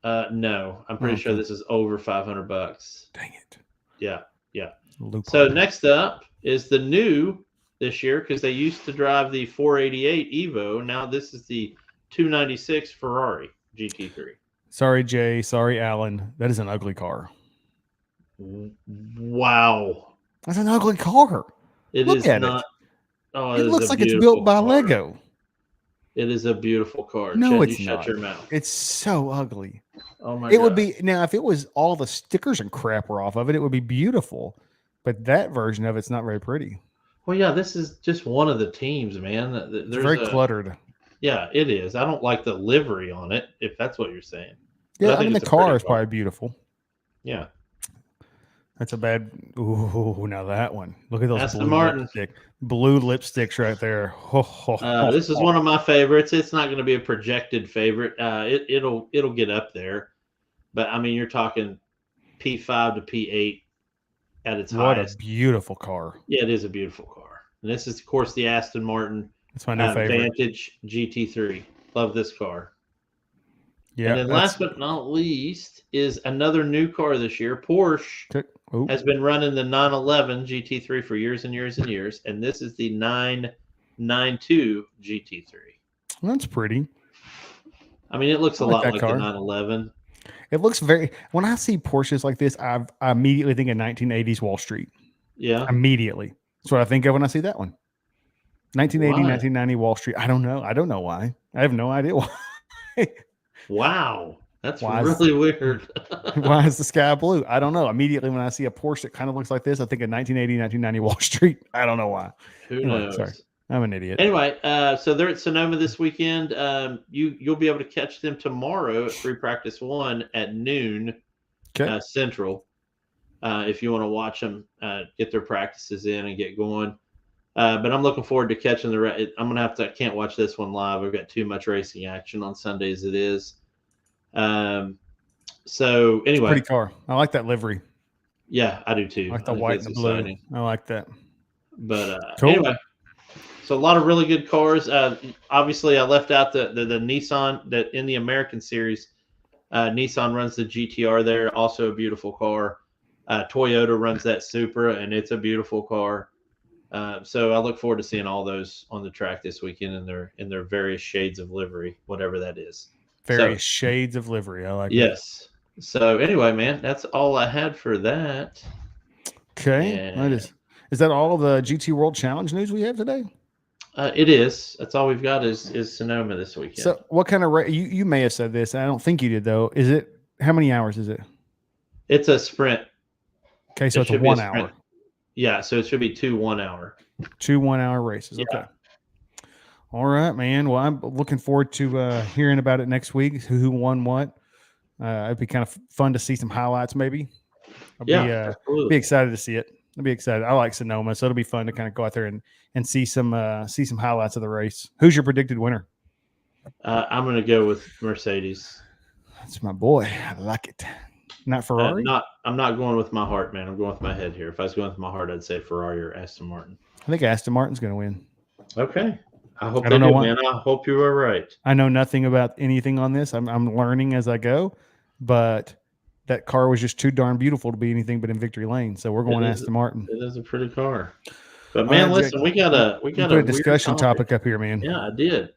Speaker 5: No, I'm pretty sure this is over $500.
Speaker 1: Dang it.
Speaker 5: Yeah.
Speaker 1: Loophole.
Speaker 5: So next up is the new this year, because they used to drive the 488 Evo. Now this is the 296 Ferrari GT3.
Speaker 1: Sorry, Jay. Sorry, Alan. That is an ugly car.
Speaker 5: Wow.
Speaker 1: That's an ugly car.
Speaker 5: Look at it. Oh,
Speaker 1: it looks like it's built by Lego.
Speaker 5: It is a beautiful car.
Speaker 1: No,
Speaker 5: Chad,
Speaker 1: it's
Speaker 5: you
Speaker 1: not.
Speaker 5: Shut your mouth.
Speaker 1: It's so ugly.
Speaker 5: Oh my!
Speaker 1: It would be now if it was all the stickers and crap were off of it, it would be beautiful. But that version of it's not very pretty.
Speaker 5: Well, yeah, this is just one of the teams, man.
Speaker 1: It's very cluttered.
Speaker 5: Yeah, it is. I don't like the livery on it, if that's what you're saying.
Speaker 1: Yeah, I mean the car is probably beautiful.
Speaker 5: Yeah.
Speaker 1: That's a bad. Ooh, now that one. Look at those
Speaker 5: Aston Martin
Speaker 1: blue lipsticks right there.
Speaker 5: This is one of my favorites. It's not going to be a projected favorite. It'll get up there, but I mean, you're talking P5 to P8 at its highest.
Speaker 1: What a beautiful car!
Speaker 5: Yeah, it is a beautiful car, and this is, of course, the Aston Martin.
Speaker 1: That's my new favorite.
Speaker 5: Vantage GT3. Love this car.
Speaker 1: Yeah.
Speaker 5: And then last but not least is another new car this year. Porsche has been running the 911 GT3 for years and years and years, and this is the 992 GT3.
Speaker 1: That's pretty.
Speaker 5: I mean, it looks a lot like the 911.
Speaker 1: It looks very. When I see Porsches like this, I immediately think of 1980s Wall Street.
Speaker 5: Yeah.
Speaker 1: Immediately. That's what I think of when I see that one. 1980, 1990 Wall Street. I don't know. I don't know why. I have no idea why.
Speaker 5: Wow. That's really weird.
Speaker 1: Why is the sky blue? I don't know. Immediately when I see a Porsche that kind of looks like this, I think of 1980, 1990 Wall Street. I don't know why.
Speaker 5: Who knows?
Speaker 1: Sorry. I'm an idiot.
Speaker 5: Anyway, so they're at Sonoma this weekend. You'll be able to catch them tomorrow at Free Practice 1 at noon Central. If you want to watch them, get their practices in and get going. But I'm looking forward to catching I can't watch this one live. I've got too much racing action on Sunday as it is. So anyway,
Speaker 1: pretty car. I like that livery.
Speaker 5: Yeah, I do too.
Speaker 1: I like the white and the blue. Exciting. I like that.
Speaker 5: But anyway, so a lot of really good cars. Obviously, I left out the Nissan that in the American series. Nissan runs the GTR there, also a beautiful car. Toyota runs that Supra, and it's a beautiful car. So I look forward to seeing all those on the track this weekend in their various shades of livery, whatever that is.
Speaker 1: Various shades of livery. I like that.
Speaker 5: Yes. So anyway, man, that's all I had for that.
Speaker 1: Okay.
Speaker 5: And-
Speaker 1: Is that all the GT World Challenge news we have today?
Speaker 5: It is. That's all we've got is Sonoma this weekend.
Speaker 1: So what kind of you may have said this, and I don't think you did though. Is it how many hours is it?
Speaker 5: It's a sprint.
Speaker 1: Okay, so
Speaker 5: It
Speaker 1: it's a
Speaker 5: should be
Speaker 1: 1
Speaker 5: sprint.
Speaker 1: hour.
Speaker 5: Yeah, so it should be 2 1 hour.
Speaker 1: 2 1 hour races.
Speaker 5: Yeah.
Speaker 1: Okay. All right, man. Well, I'm looking forward to hearing about it next week. Who won what? It'd be kind of fun to see some highlights, maybe. I'll be
Speaker 5: absolutely.
Speaker 1: excited to see it. I'll be excited. I like Sonoma, so it'll be fun to kind of go out there and see some highlights of the race. Who's your predicted winner?
Speaker 5: I'm going to go with Mercedes.
Speaker 1: That's my boy. I like it. Not Ferrari.
Speaker 5: I'm not going with my heart, man. I'm going with my head here. If I was going with my heart, I'd say Ferrari or Aston Martin.
Speaker 1: I think Aston Martin's going to win.
Speaker 5: Okay. I hope
Speaker 1: I
Speaker 5: they
Speaker 1: don't know
Speaker 5: do,
Speaker 1: why.
Speaker 5: man. I hope you were right.
Speaker 1: I know nothing about anything on this. I'm learning as I go, but that car was just too darn beautiful to be anything but in victory lane. So we're going
Speaker 5: It is-
Speaker 1: Aston Martin.
Speaker 5: It is a pretty car. But
Speaker 1: All
Speaker 5: man,
Speaker 1: right,
Speaker 5: listen,
Speaker 1: Jack,
Speaker 5: we got a
Speaker 1: You put a
Speaker 5: weird
Speaker 1: discussion topic up here, man.
Speaker 5: Yeah, I did.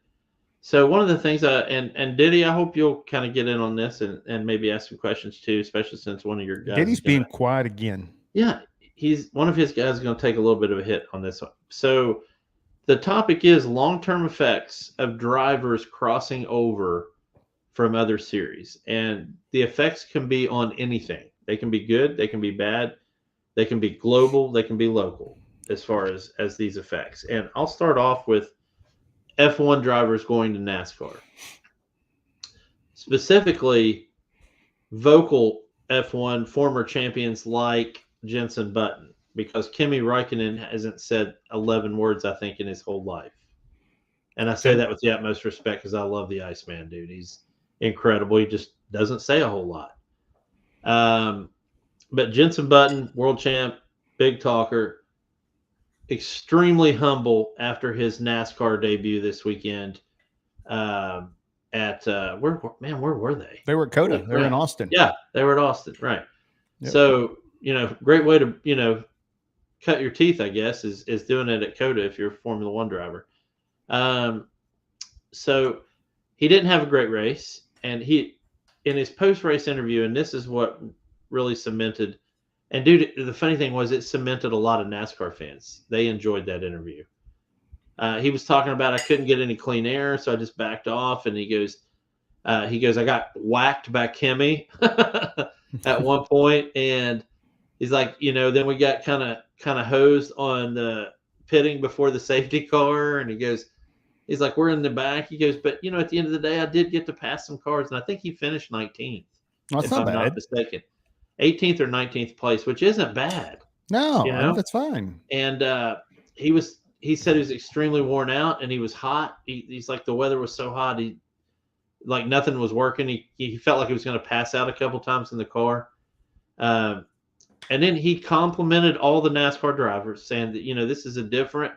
Speaker 5: So one of the things, and Diddy, I hope you'll kind of get in on this and maybe ask some questions too, especially since one of your guys.
Speaker 1: Diddy's
Speaker 5: is gonna-
Speaker 1: being quiet again.
Speaker 5: Yeah, he's one of his guys is going to take a little bit of a hit on this one. So the topic is long-term effects of drivers crossing over from other series, and the effects can be on anything. They can be good, they can be bad, they can be global, they can be local as far as these effects. And I'll start off with F1 drivers going to NASCAR. Specifically, vocal F1 former champions like Jenson Button, because Kimi Räikkönen hasn't said 11 words, I think, in his whole life. And I say that with the utmost respect because I love the Iceman, dude. He's incredible. He just doesn't say a whole lot. But Jenson Button, world champ, big talker, extremely humble after his NASCAR debut this weekend. Where were they?
Speaker 1: They were at Coda. They were in Austin.
Speaker 5: Yeah, they were at Austin, right?
Speaker 1: Yep.
Speaker 5: So great way to cut your teeth, I guess, is doing it at Coda if you're a Formula One driver. So he didn't have a great race, and he in his post-race interview, and this is what really cemented. And dude, the funny thing was, it cemented a lot of NASCAR fans. They enjoyed that interview. He was talking about, I couldn't get any clean air, so I just backed off. And he goes, I got whacked by Kimi at one point, and he's like, then we got kind of hosed on the pitting before the safety car, and he's like, we're in the back. He goes, but at the end of the day, I did get to pass some cars, and I think he finished 19th.
Speaker 1: Well, that's not bad.
Speaker 5: Not mistaken. 18th or 19th place, which isn't bad.
Speaker 1: No, that's fine.
Speaker 5: And he said he was extremely worn out and he was hot. He's like, the weather was so hot, like nothing was working. He felt like he was going to pass out a couple times in the car. And then he complimented all the NASCAR drivers, saying that, this is a different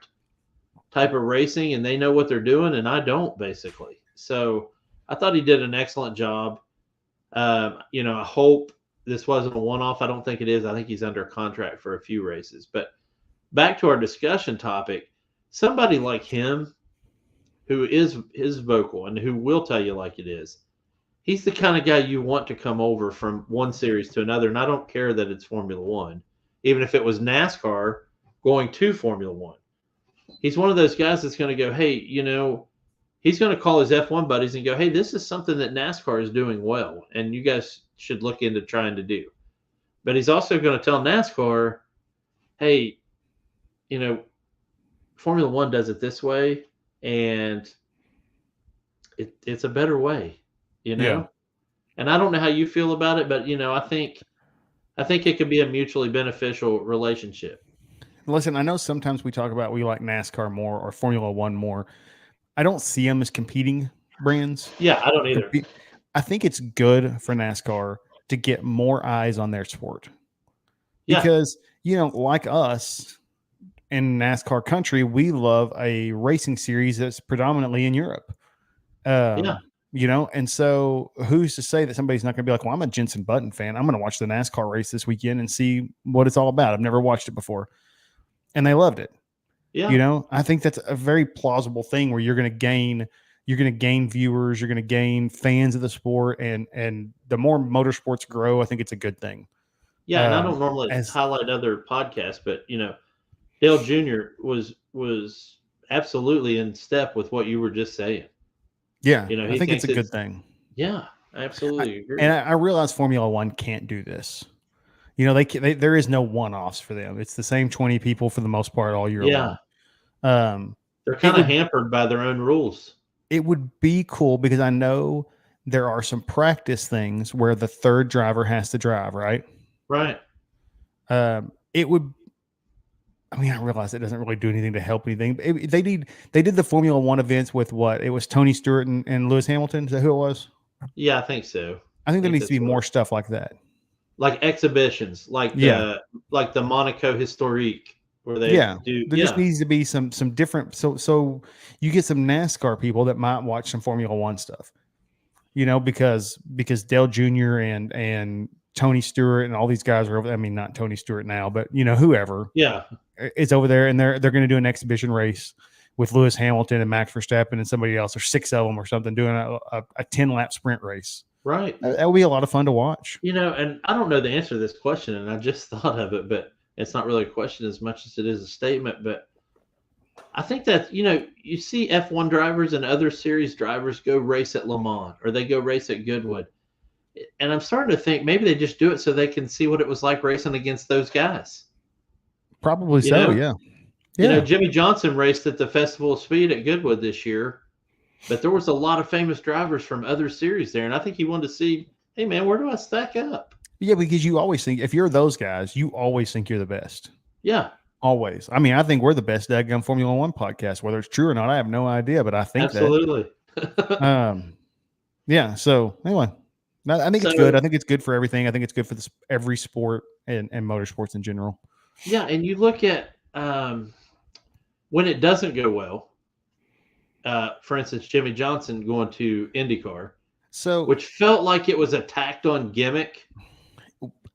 Speaker 5: type of racing and they know what they're doing and I don't, basically. So I thought he did an excellent job. I hope this wasn't a one-off. I don't think it is. I think he's under contract for a few races. But back to our discussion topic, somebody like him who is vocal and who will tell you like it is, he's the kind of guy you want to come over from one series to another. And I don't care that it's Formula One, even if it was NASCAR going to Formula One. He's one of those guys that's going to go, hey, he's going to call his F1 buddies and go, hey, this is something that NASCAR is doing well, and you guys should look into trying to do. But he's also going to tell NASCAR, hey, Formula One does it this way, and it's a better way,
Speaker 1: Yeah.
Speaker 5: And I don't know how you feel about it, but I think it could be a mutually beneficial relationship.
Speaker 1: Listen, I know sometimes we talk about we like NASCAR more or Formula One more. I don't see them as competing brands.
Speaker 5: Yeah, I don't either.
Speaker 1: I think it's good for NASCAR to get more eyes on their sport.
Speaker 5: Yeah.
Speaker 1: Because, like us in NASCAR country, we love a racing series that's predominantly in Europe.
Speaker 5: Yeah.
Speaker 1: And so who's to say that somebody's not going to be like, well, I'm a Jenson Button fan. I'm going to watch the NASCAR race this weekend and see what it's all about. I've never watched it before. And they loved it.
Speaker 5: Yeah.
Speaker 1: I think that's a very plausible thing where you're going to gain viewers, you're going to gain fans of the sport. And the more motorsports grow, I think it's a good thing.
Speaker 5: Yeah. And I don't normally highlight other podcasts, but Dale Jr. was absolutely in step with what you were just saying.
Speaker 1: Yeah, I think it's a good thing.
Speaker 5: Yeah, I absolutely agree.
Speaker 1: And I realize Formula One can't do this. There is no one-offs for them. It's the same 20 people for the most part all year long.
Speaker 5: They're kind of hampered by their own rules.
Speaker 1: It would be cool because I know there are some practice things where the third driver has to drive, right?
Speaker 5: Right.
Speaker 1: It would. I mean, I realize it doesn't really do anything to help anything. They did the Formula One events with what? It was Tony Stewart and Lewis Hamilton. Is that who it was?
Speaker 5: Yeah, I think so.
Speaker 1: I think there needs to be more stuff like that.
Speaker 5: Like exhibitions, like the Monaco Historique, where they do.
Speaker 1: There just needs to be some different. So you get some NASCAR people that might watch some Formula One stuff. Because Dale Jr. and Tony Stewart and all these guys are over. I mean, not Tony Stewart now, but whoever.
Speaker 5: Yeah.
Speaker 1: Is over there, and they're going to do an exhibition race with Lewis Hamilton and Max Verstappen and somebody else, or 6 of them or something, doing a 10-lap sprint race.
Speaker 5: Right.
Speaker 1: That would be a lot of fun to watch.
Speaker 5: And I don't know the answer to this question, and I just thought of it, but it's not really a question as much as it is a statement. But I think that, you see F1 drivers and other series drivers go race at Le Mans, or they go race at Goodwood. And I'm starting to think maybe they just do it so they can see what it was like racing against those guys.
Speaker 1: Probably so, yeah.
Speaker 5: Jimmy Johnson raced at the Festival of Speed at Goodwood this year, but there was a lot of famous drivers from other series there, and I think he wanted to see, hey, man, where do I stack up?
Speaker 1: Yeah, because you always think, if you're those guys, you always think you're the best.
Speaker 5: Yeah.
Speaker 1: Always. I mean, I think we're the best daggum Formula One podcast. Whether it's true or not, I have no idea, but I think
Speaker 5: absolutely.
Speaker 1: Yeah, so anyway, I think it's good. I think it's good for everything. I think it's good for every sport and motorsports in general.
Speaker 5: Yeah, and you look at when it doesn't go well, for instance, Jimmy Johnson going to IndyCar, which felt like it was a tacked on gimmick.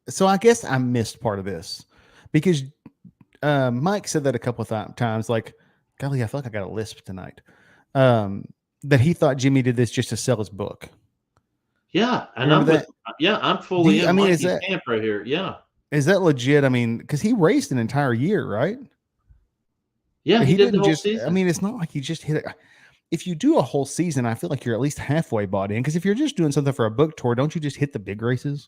Speaker 1: So I guess I missed part of this because Mike said that a couple of times, like, golly, I feel like I got a lisp tonight, that he thought Jimmy did this just to sell his book.
Speaker 5: Yeah, and I'm fully in Mikey's camp right here. Yeah.
Speaker 1: Is that legit? I mean, because he raced an entire year, right?
Speaker 5: Yeah, he did the whole
Speaker 1: season. I mean, it's not like he just hit it. If you do a whole season, I feel like you're at least halfway bought in. Because if you're just doing something for a book tour, don't you just hit the big races?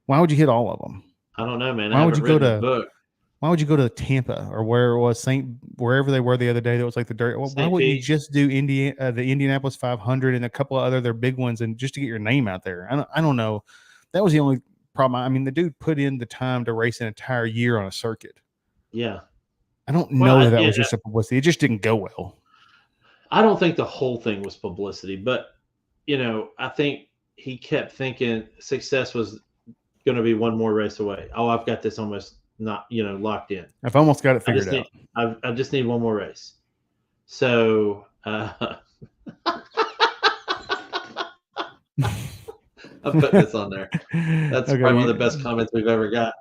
Speaker 1: Why would you hit all of them?
Speaker 5: I don't know, man.
Speaker 1: Why would you go to Tampa or where it was wherever they were the other day? That was like the dirt. Why wouldn't you just do the Indianapolis 500 and a couple of other their big ones, and just to get your name out there? I don't know. That was the only problem. I mean, the dude put in the time to race an entire year on a circuit.
Speaker 5: Yeah.
Speaker 1: I don't know that was just a publicity. It just didn't go well.
Speaker 5: I don't think the whole thing was publicity, but, I think he kept thinking success was going to be one more race away. Oh, I've got this almost not, locked in.
Speaker 1: I've almost got it figured
Speaker 5: out. I just need one more race. So, I'll put this on there. That's probably one of the best comments we've ever got.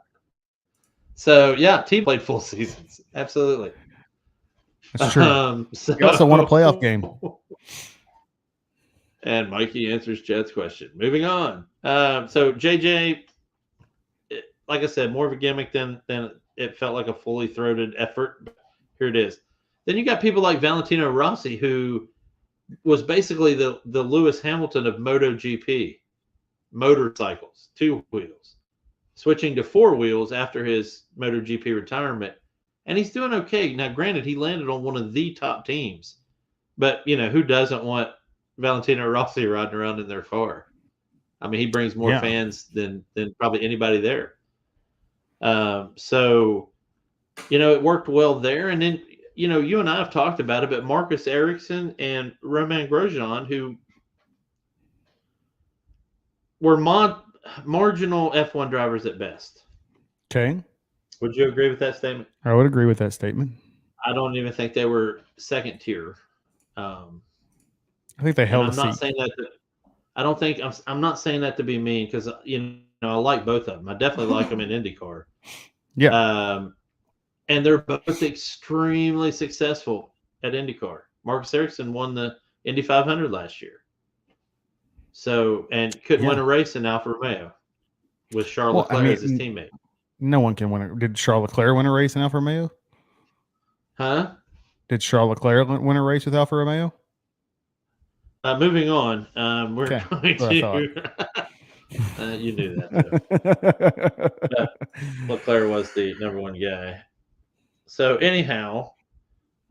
Speaker 5: So, yeah, team played full seasons. Absolutely.
Speaker 1: That's true. He also won a playoff game.
Speaker 5: And Mikey answers Jed's question. Moving on. So, JJ, like I said, more of a gimmick than it felt like a fully throated effort. But here it is. Then you got people like Valentino Rossi, who was basically the Lewis Hamilton of MotoGP. Motorcycles, 2 wheels, switching to 4 wheels after his MotoGP retirement, and he's doing okay. Now, granted, he landed on one of the top teams, but who doesn't want Valentino Rossi riding around in their car? I mean, he brings more fans than probably anybody there. So, it worked well there, and then you and I have talked about it, but Marcus Ericsson and Romain Grosjean, who were marginal F1 drivers at best.
Speaker 1: Okay.
Speaker 5: Would you agree with that statement?
Speaker 1: I would agree with that statement.
Speaker 5: I don't even think they were second tier.
Speaker 1: I think they held a seat.
Speaker 5: I'm not saying that. I don't think I'm not saying that to be mean because I like both of them. I definitely like them in IndyCar.
Speaker 1: Yeah.
Speaker 5: And they're both extremely successful at IndyCar. Marcus Ericsson won the Indy 500 last year. So, and couldn't win a race in Alfa Romeo with Charles Leclerc as his teammate.
Speaker 1: No one can win. Did Charles Leclerc win a race in Alfa Romeo?
Speaker 5: Huh?
Speaker 1: Did Charles Leclerc win a race with Alfa Romeo?
Speaker 5: Moving on. We're going to. You knew that. Leclerc was the number one guy. So anyhow,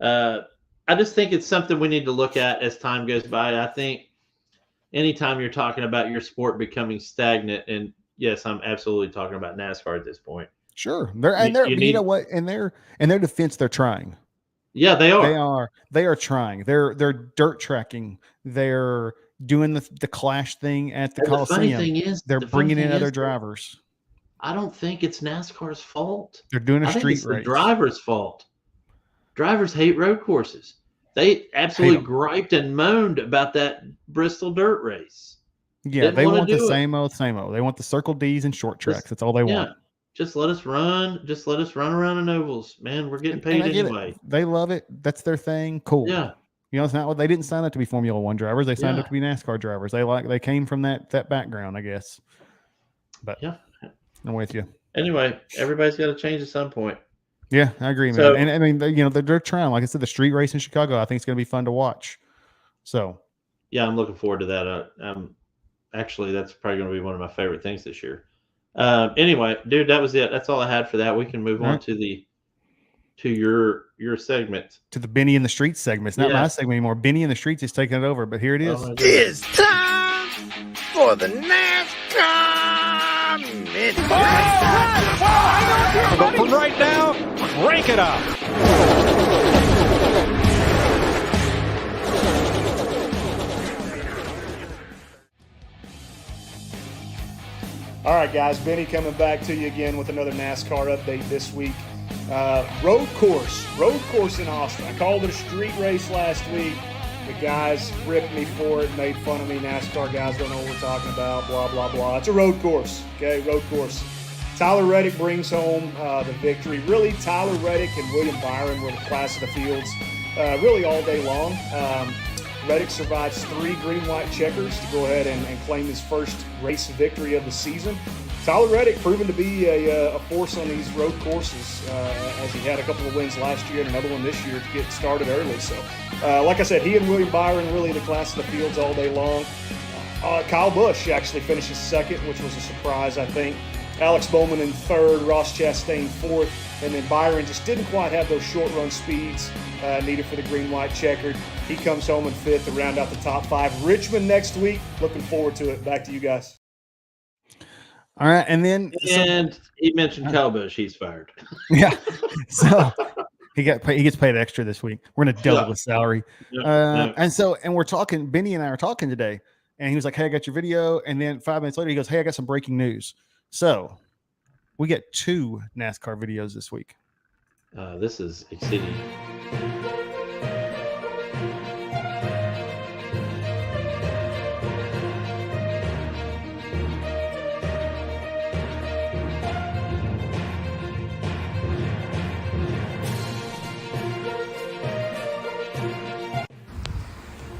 Speaker 5: I just think it's something we need to look at as time goes by. I think anytime you're talking about your sport becoming stagnant, and yes, I'm absolutely talking about NASCAR at this point.
Speaker 1: Sure, you know what? In their defense, they're trying.
Speaker 5: Yeah, they are.
Speaker 1: They are trying. They're dirt tracking. They're doing the clash thing at the Coliseum.
Speaker 5: The funny thing is,
Speaker 1: they're bringing in other drivers.
Speaker 5: I don't think it's NASCAR's fault.
Speaker 1: They're doing a street
Speaker 5: race.
Speaker 1: The
Speaker 5: driver's fault. Drivers hate road courses. They absolutely griped and moaned about that Bristol dirt race.
Speaker 1: Yeah, they want the same old. They want the Circle Ds and short tracks. That's all they want.
Speaker 5: Just let us run. Just let us run around in ovals, man. We're getting paid anyway.
Speaker 1: They love it. That's their thing. Cool.
Speaker 5: Yeah.
Speaker 1: It's not what they didn't sign up to be Formula One drivers. They signed up to be NASCAR drivers. They came from that background, I guess. But yeah, I'm with you.
Speaker 5: Anyway, everybody's got to change at some point.
Speaker 1: Yeah, I agree, man. And I mean, they're trying. Like I said, the street race in Chicago, I think it's going to be fun to watch. So,
Speaker 5: yeah, I'm looking forward to that. Actually, that's probably going to be one of my favorite things this year. Anyway, dude, that was it. That's all I had for that. We can move on to your segment. To the Benny in the Streets segment. It's not my segment anymore. Benny in the Streets is taking it over, but here it is.
Speaker 6: It's time for the NASCAR Minute.
Speaker 7: But for right now, crank it up.
Speaker 8: All right, guys, Benny coming back to you again with another NASCAR update this week. Road course in Austin. I called it a street race last week. The guys ripped me for it, made fun of me. NASCAR guys don't know what we're talking about, blah, blah, blah. It's a road course, okay, road course. Tyler Reddick brings home the victory. Really, Tyler Reddick and William Byron were the class of the fields really all day long. Reddick survives 3 green-white checkers to go ahead and claim his first race victory of the season. Tyler Reddick proven to be a force on these road courses as he had a couple of wins last year and another one this year to get started early. So, like I said, he and William Byron really the class of the fields all day long. Kyle Busch actually finishes second, which was a surprise, I think. Alex Bowman in third, Ross Chastain fourth, and then Byron just didn't quite have those short-run speeds needed for the green-white checkered. He comes home in fifth to round out the top 5. Richmond next week. Looking forward to it. Back to you guys.
Speaker 1: All right, and then
Speaker 5: he mentioned Kyle Busch. He's fired.
Speaker 1: Yeah, so he gets paid extra this week. We're gonna double his salary. And we're talking. Benny and I are talking today, and he was like, "Hey, I got your video." And then 5 minutes later, he goes, "Hey, I got some breaking news." So we get 2 NASCAR videos this week.
Speaker 5: This is exceeding.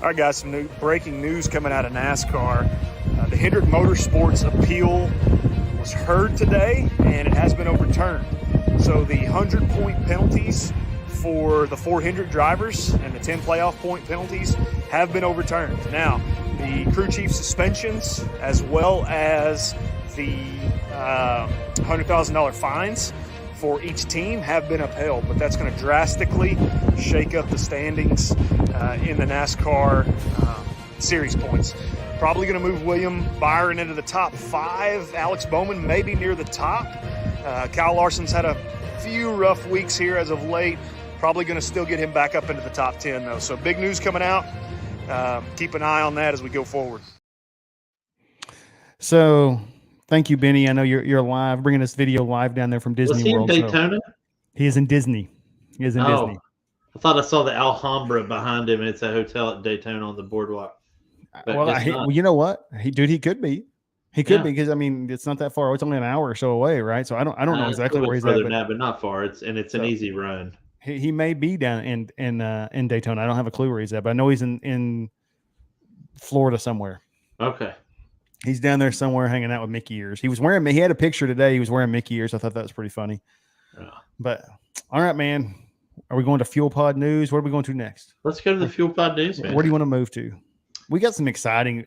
Speaker 8: All right, guys, some new breaking news coming out of NASCAR. The Hendrick Motorsports appeal was heard today, and it has been overturned. So the 100-point penalties for the 4 Hendrick drivers and the 10 playoff point penalties have been overturned. Now, the crew chief suspensions as well as the $100,000 fines for each team have been upheld, but that's going to drastically shake up the standings in the NASCAR series points. Probably going to move William Byron into the top 5. Alex Bowman maybe near the top. Kyle Larson's had a few rough weeks here as of late. Probably going to still get him back up into the top 10, though. So big news coming out. Keep an eye on that as we go forward.
Speaker 1: So thank you, Benny. I know you're live, bringing this video live down there from Disney World.
Speaker 5: Was he in Daytona?
Speaker 1: So he is in Disney. He is in Disney.
Speaker 5: I thought I saw the Alhambra behind him. It's a hotel at Daytona on the boardwalk. But
Speaker 1: well,
Speaker 5: it's not.
Speaker 1: well, you know what? He could be. He could
Speaker 5: Yeah.
Speaker 1: be, because I mean, it's not that far. It's only an hour or so away, right? So I don't know
Speaker 5: It's a
Speaker 1: exactly
Speaker 5: little
Speaker 1: where
Speaker 5: bit
Speaker 1: he's
Speaker 5: further
Speaker 1: at,
Speaker 5: than
Speaker 1: but
Speaker 5: that, but not far. It's an easy run.
Speaker 1: he may be down in Daytona. I don't have a clue where he's at, but I know he's in Florida somewhere.
Speaker 5: Okay.
Speaker 1: He's down there somewhere hanging out with Mickey ears. He had a picture today. He was wearing Mickey ears. I thought that was pretty funny.
Speaker 5: Yeah.
Speaker 1: But all right, man. Are we going to Fuel Pod News? What are we going to next?
Speaker 5: Let's go to the Fuel Pod News, man.
Speaker 1: Where do you want to move to? We got some exciting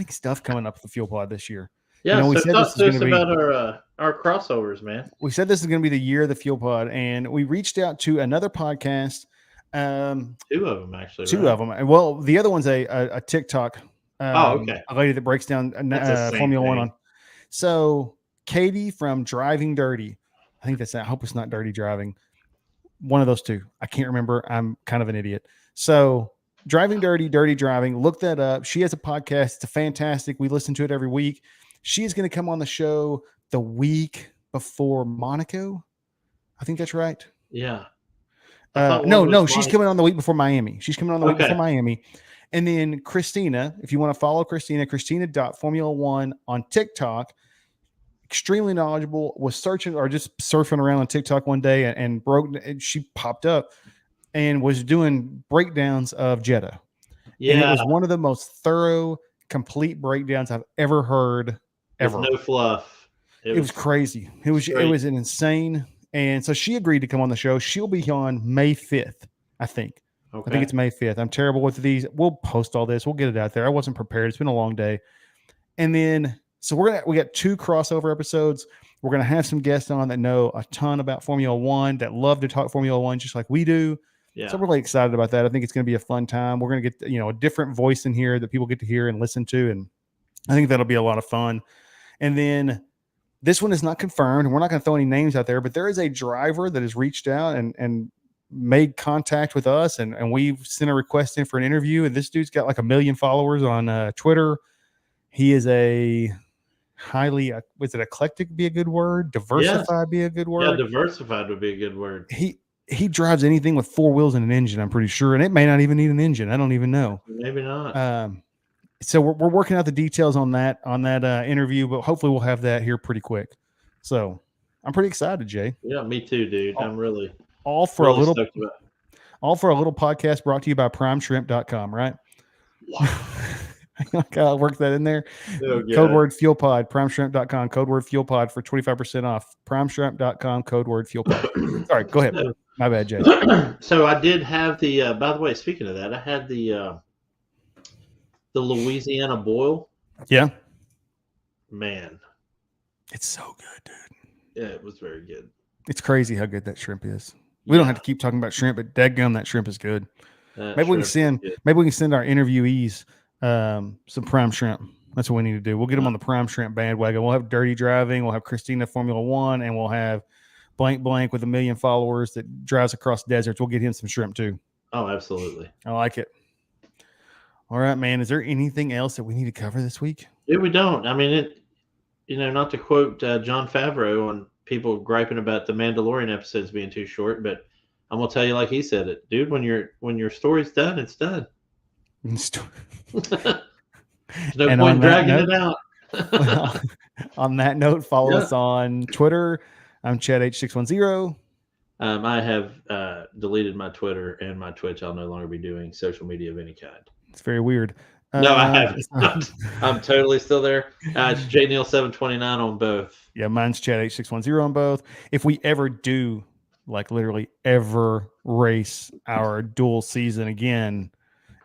Speaker 1: stuff coming up with the Fuel Pod this year.
Speaker 5: Yeah,
Speaker 1: we
Speaker 5: so
Speaker 1: said
Speaker 5: talk
Speaker 1: this is
Speaker 5: to us
Speaker 1: gonna be
Speaker 5: about our crossovers, man.
Speaker 1: we said this is going to be the year of the Fuel Pod, and we reached out to another podcast.
Speaker 5: Two of them, actually.
Speaker 1: Two
Speaker 5: right?
Speaker 1: of them. Well, the other one's a TikTok.
Speaker 5: Okay.
Speaker 1: A lady that breaks down
Speaker 5: That's the same
Speaker 1: Formula One
Speaker 5: thing.
Speaker 1: on. So Katie from Driving Dirty. I think that's. I hope it's not Dirty Driving. One of those two. I can't remember. I'm kind of an idiot. So Driving Dirty, Dirty Driving. Look that up. She has a podcast. It's fantastic. We listen to it every week. She's going to come on the show the week before Monaco. I think that's right.
Speaker 5: Yeah.
Speaker 1: No, she's coming on the week before Miami. She's coming on the week
Speaker 5: Okay.
Speaker 1: before Miami. And then Christina, if you want to follow Christina.Formula1 on TikTok, extremely knowledgeable, was searching or just surfing around on TikTok one day and she popped up and was doing breakdowns of Jeddah.
Speaker 5: Yeah.
Speaker 1: And it was one of the most thorough, complete breakdowns I've ever heard ever.
Speaker 5: With no fluff.
Speaker 1: It was crazy. It was an insane. And so she agreed to come on the show. She'll be on May 5th, I think.
Speaker 5: Okay.
Speaker 1: I think it's May 5th. I'm terrible with these. We'll post all this. We'll get it out there. I wasn't prepared. It's been a long day. And then, so we got 2 crossover episodes. We're going to have some guests on that know a ton about Formula One, that love to talk Formula One just like we do.
Speaker 5: Yeah.
Speaker 1: So I'm really excited about that. I think it's going to be a fun time. We're going to get, a different voice in here that people get to hear and listen to. And I think that'll be a lot of fun. And then this one is not confirmed, and we're not going to throw any names out there, but there is a driver that has reached out and made contact with us, and we've sent a request in for an interview. And this dude's got like 1 million followers on Twitter. He is a highly, was it eclectic be a good word? Diversified be a good word?
Speaker 5: Yeah, diversified would be a good word.
Speaker 1: He drives anything with 4 wheels and an engine, I'm pretty sure, and it may not even need an engine. I don't even know.
Speaker 5: Maybe not.
Speaker 1: So we're working out the details on that interview, but hopefully we'll have that here pretty quick. So I'm pretty excited, Jay.
Speaker 5: Yeah, me too, dude. I'm really
Speaker 1: all for
Speaker 5: really
Speaker 1: a little
Speaker 5: stoked about it.
Speaker 1: all for a little podcast brought to you by primeshrimp.com, right? I gotta work that in there.
Speaker 5: Oh, yeah.
Speaker 1: Code word fuel pod, primeshrimp.com, code word fuel pod for 25% off. Primeshrimp.com, code word fuel pod. Sorry, go ahead. My bad, Jay.
Speaker 5: So I did have the by the way, speaking of that, I had the Louisiana boil.
Speaker 1: Yeah.
Speaker 5: Man.
Speaker 1: It's so good, dude.
Speaker 5: Yeah, it was very good.
Speaker 1: It's crazy how good that shrimp is. We don't have to keep talking about shrimp, but dadgum, that shrimp is good. Maybe we can send our interviewees some prime shrimp. That's what we need to do. We'll get them on the prime shrimp bandwagon. We'll have Dirty Driving. We'll have Christina Formula One, and we'll have blank with 1 million followers that drives across deserts. We'll get him some shrimp too.
Speaker 5: Oh, absolutely.
Speaker 1: I like it. All right, man. Is there anything else that we need to cover this week?
Speaker 5: Yeah, we don't. I mean, not to quote Jon Favreau on people griping about the Mandalorian episodes being too short, but I'm gonna tell you like he said it, dude. When your story's done, it's done. There's no point dragging it out.
Speaker 1: Well, on that note, follow us on Twitter. I'm Chad H610.
Speaker 5: I have deleted my Twitter and my Twitch. I'll no longer be doing social media of any kind.
Speaker 1: It's very weird.
Speaker 5: No, I haven't. I'm totally still there. It's JNeil729 on both.
Speaker 1: Yeah, mine's Chad H610 on both. If we ever do, like literally ever race our dual season again,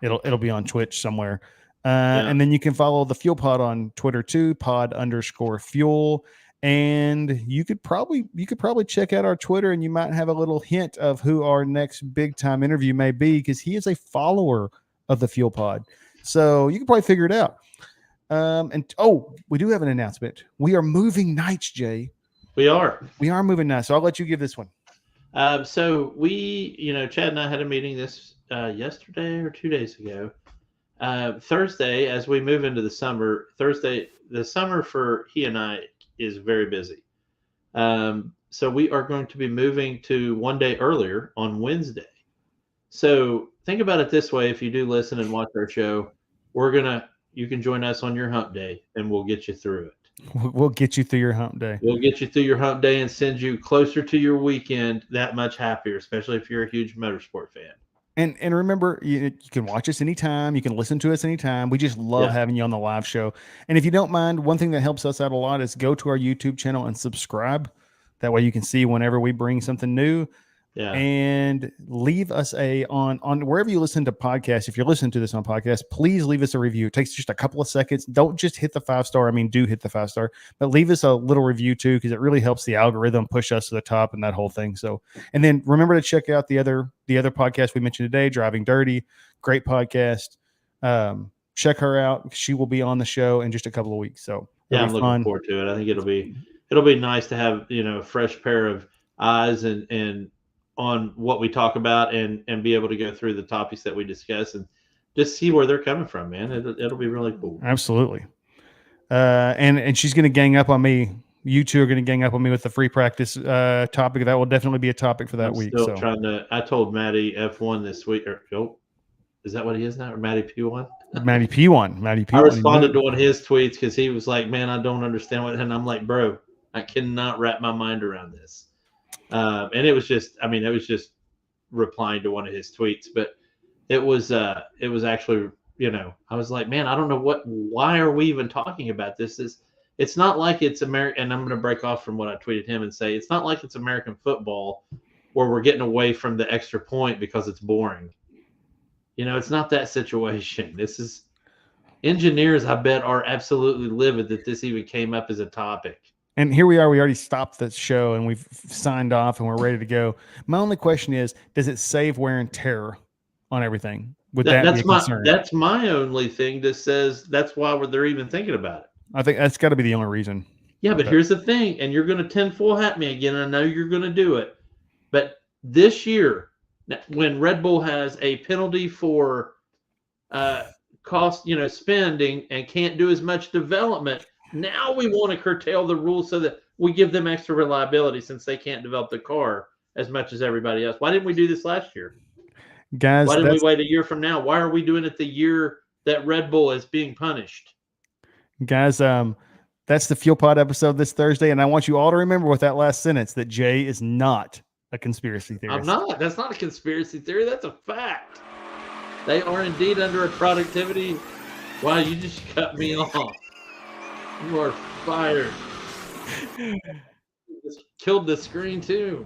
Speaker 1: it'll be on Twitch somewhere. And then you can follow the Fuel Pod on Twitter too, pod_fuel. And you could probably check out our Twitter, and you might have a little hint of who our next big time interview may be, because he is a follower of the Fuel Pod. So you can probably figure it out. We do have an announcement. We are moving nights, Jay.
Speaker 5: We are
Speaker 1: moving nights. So I'll let you give this one.
Speaker 5: So we, Chad and I had a meeting this yesterday or 2 days ago. Thursday, as we move into the summer, the summer for he and I is very busy. So we are going to be moving to one day earlier on Wednesday. So think about it this way. If you do listen and watch our show, we're going to you can join us on your hump day, and we'll get you through it.
Speaker 1: We'll get you through your hump day.
Speaker 5: We'll get you through your hump day and send you closer to your weekend that much happier, especially if you're a huge motorsport fan.
Speaker 1: And remember, you can watch us anytime. You can listen to us anytime. We just love having you on the live show. And if you don't mind, one thing that helps us out a lot is go to our YouTube channel and subscribe. That way you can see whenever we bring something new.
Speaker 5: Yeah.
Speaker 1: And leave us on wherever you listen to podcasts. If you're listening to this on podcast, please leave us a review. It takes just a couple of seconds. Don't just hit the 5-star. I mean, do hit the 5-star, but leave us a little review too, because it really helps the algorithm push us to the top and that whole thing. So, and then remember to check out the other podcast we mentioned today, Driving Dirty. Great podcast. Check her out. She will be on the show in just a couple of weeks. So
Speaker 5: yeah, I'm looking forward to it. I think it'll be nice to have, a fresh pair of eyes and on what we talk about and be able to go through the topics that we discuss and just see where they're coming from, man. It'll be really cool.
Speaker 1: Absolutely. And she's going to gang up on me. You two are going to gang up on me with the free practice topic. That will definitely be a topic for that week.
Speaker 5: Still trying to. I told Matty F1 this week. Is that what he is now? Or Matty P1?
Speaker 1: Matty P1.
Speaker 5: I responded to one of his tweets because he was like, "Man, I don't understand what." And I'm like, "Bro, I cannot wrap my mind around this." And it was just replying to one of his tweets, but it was actually, I was like, man, I don't know why are we even talking about this? It's not like it's American, and I'm going to break off from what I tweeted him and say, it's not like it's American football where we're getting away from the extra point because it's boring. It's not that situation. This is engineers, I bet, are absolutely livid that this even came up as a topic.
Speaker 1: And here we are. We already stopped the show and we've signed off and we're ready to go. My only question is, does it save wear and tear on everything? Would that be a concern?
Speaker 5: That's my only thing that says that's why they're even thinking about it.
Speaker 1: I think that's got to be the only reason.
Speaker 5: Yeah, but here's the thing, and you're going to tinfoil hat me again. And I know you're going to do it. But this year, when Red Bull has a penalty for cost, spending and can't do as much development, now we want to curtail the rules so that we give them extra reliability since they can't develop the car as much as everybody else. Why didn't we do this last year?
Speaker 1: Guys,
Speaker 5: why didn't we wait a year from now? Why are we doing it the year that Red Bull is being punished?
Speaker 1: Guys, that's the Fuel Pod episode this Thursday, and I want you all to remember with that last sentence that Jay is not a conspiracy theorist.
Speaker 5: I'm not. That's not a conspiracy theory. That's a fact. They are indeed under a productivity. Wow, you just cut me off. You are fired. Just killed the screen too.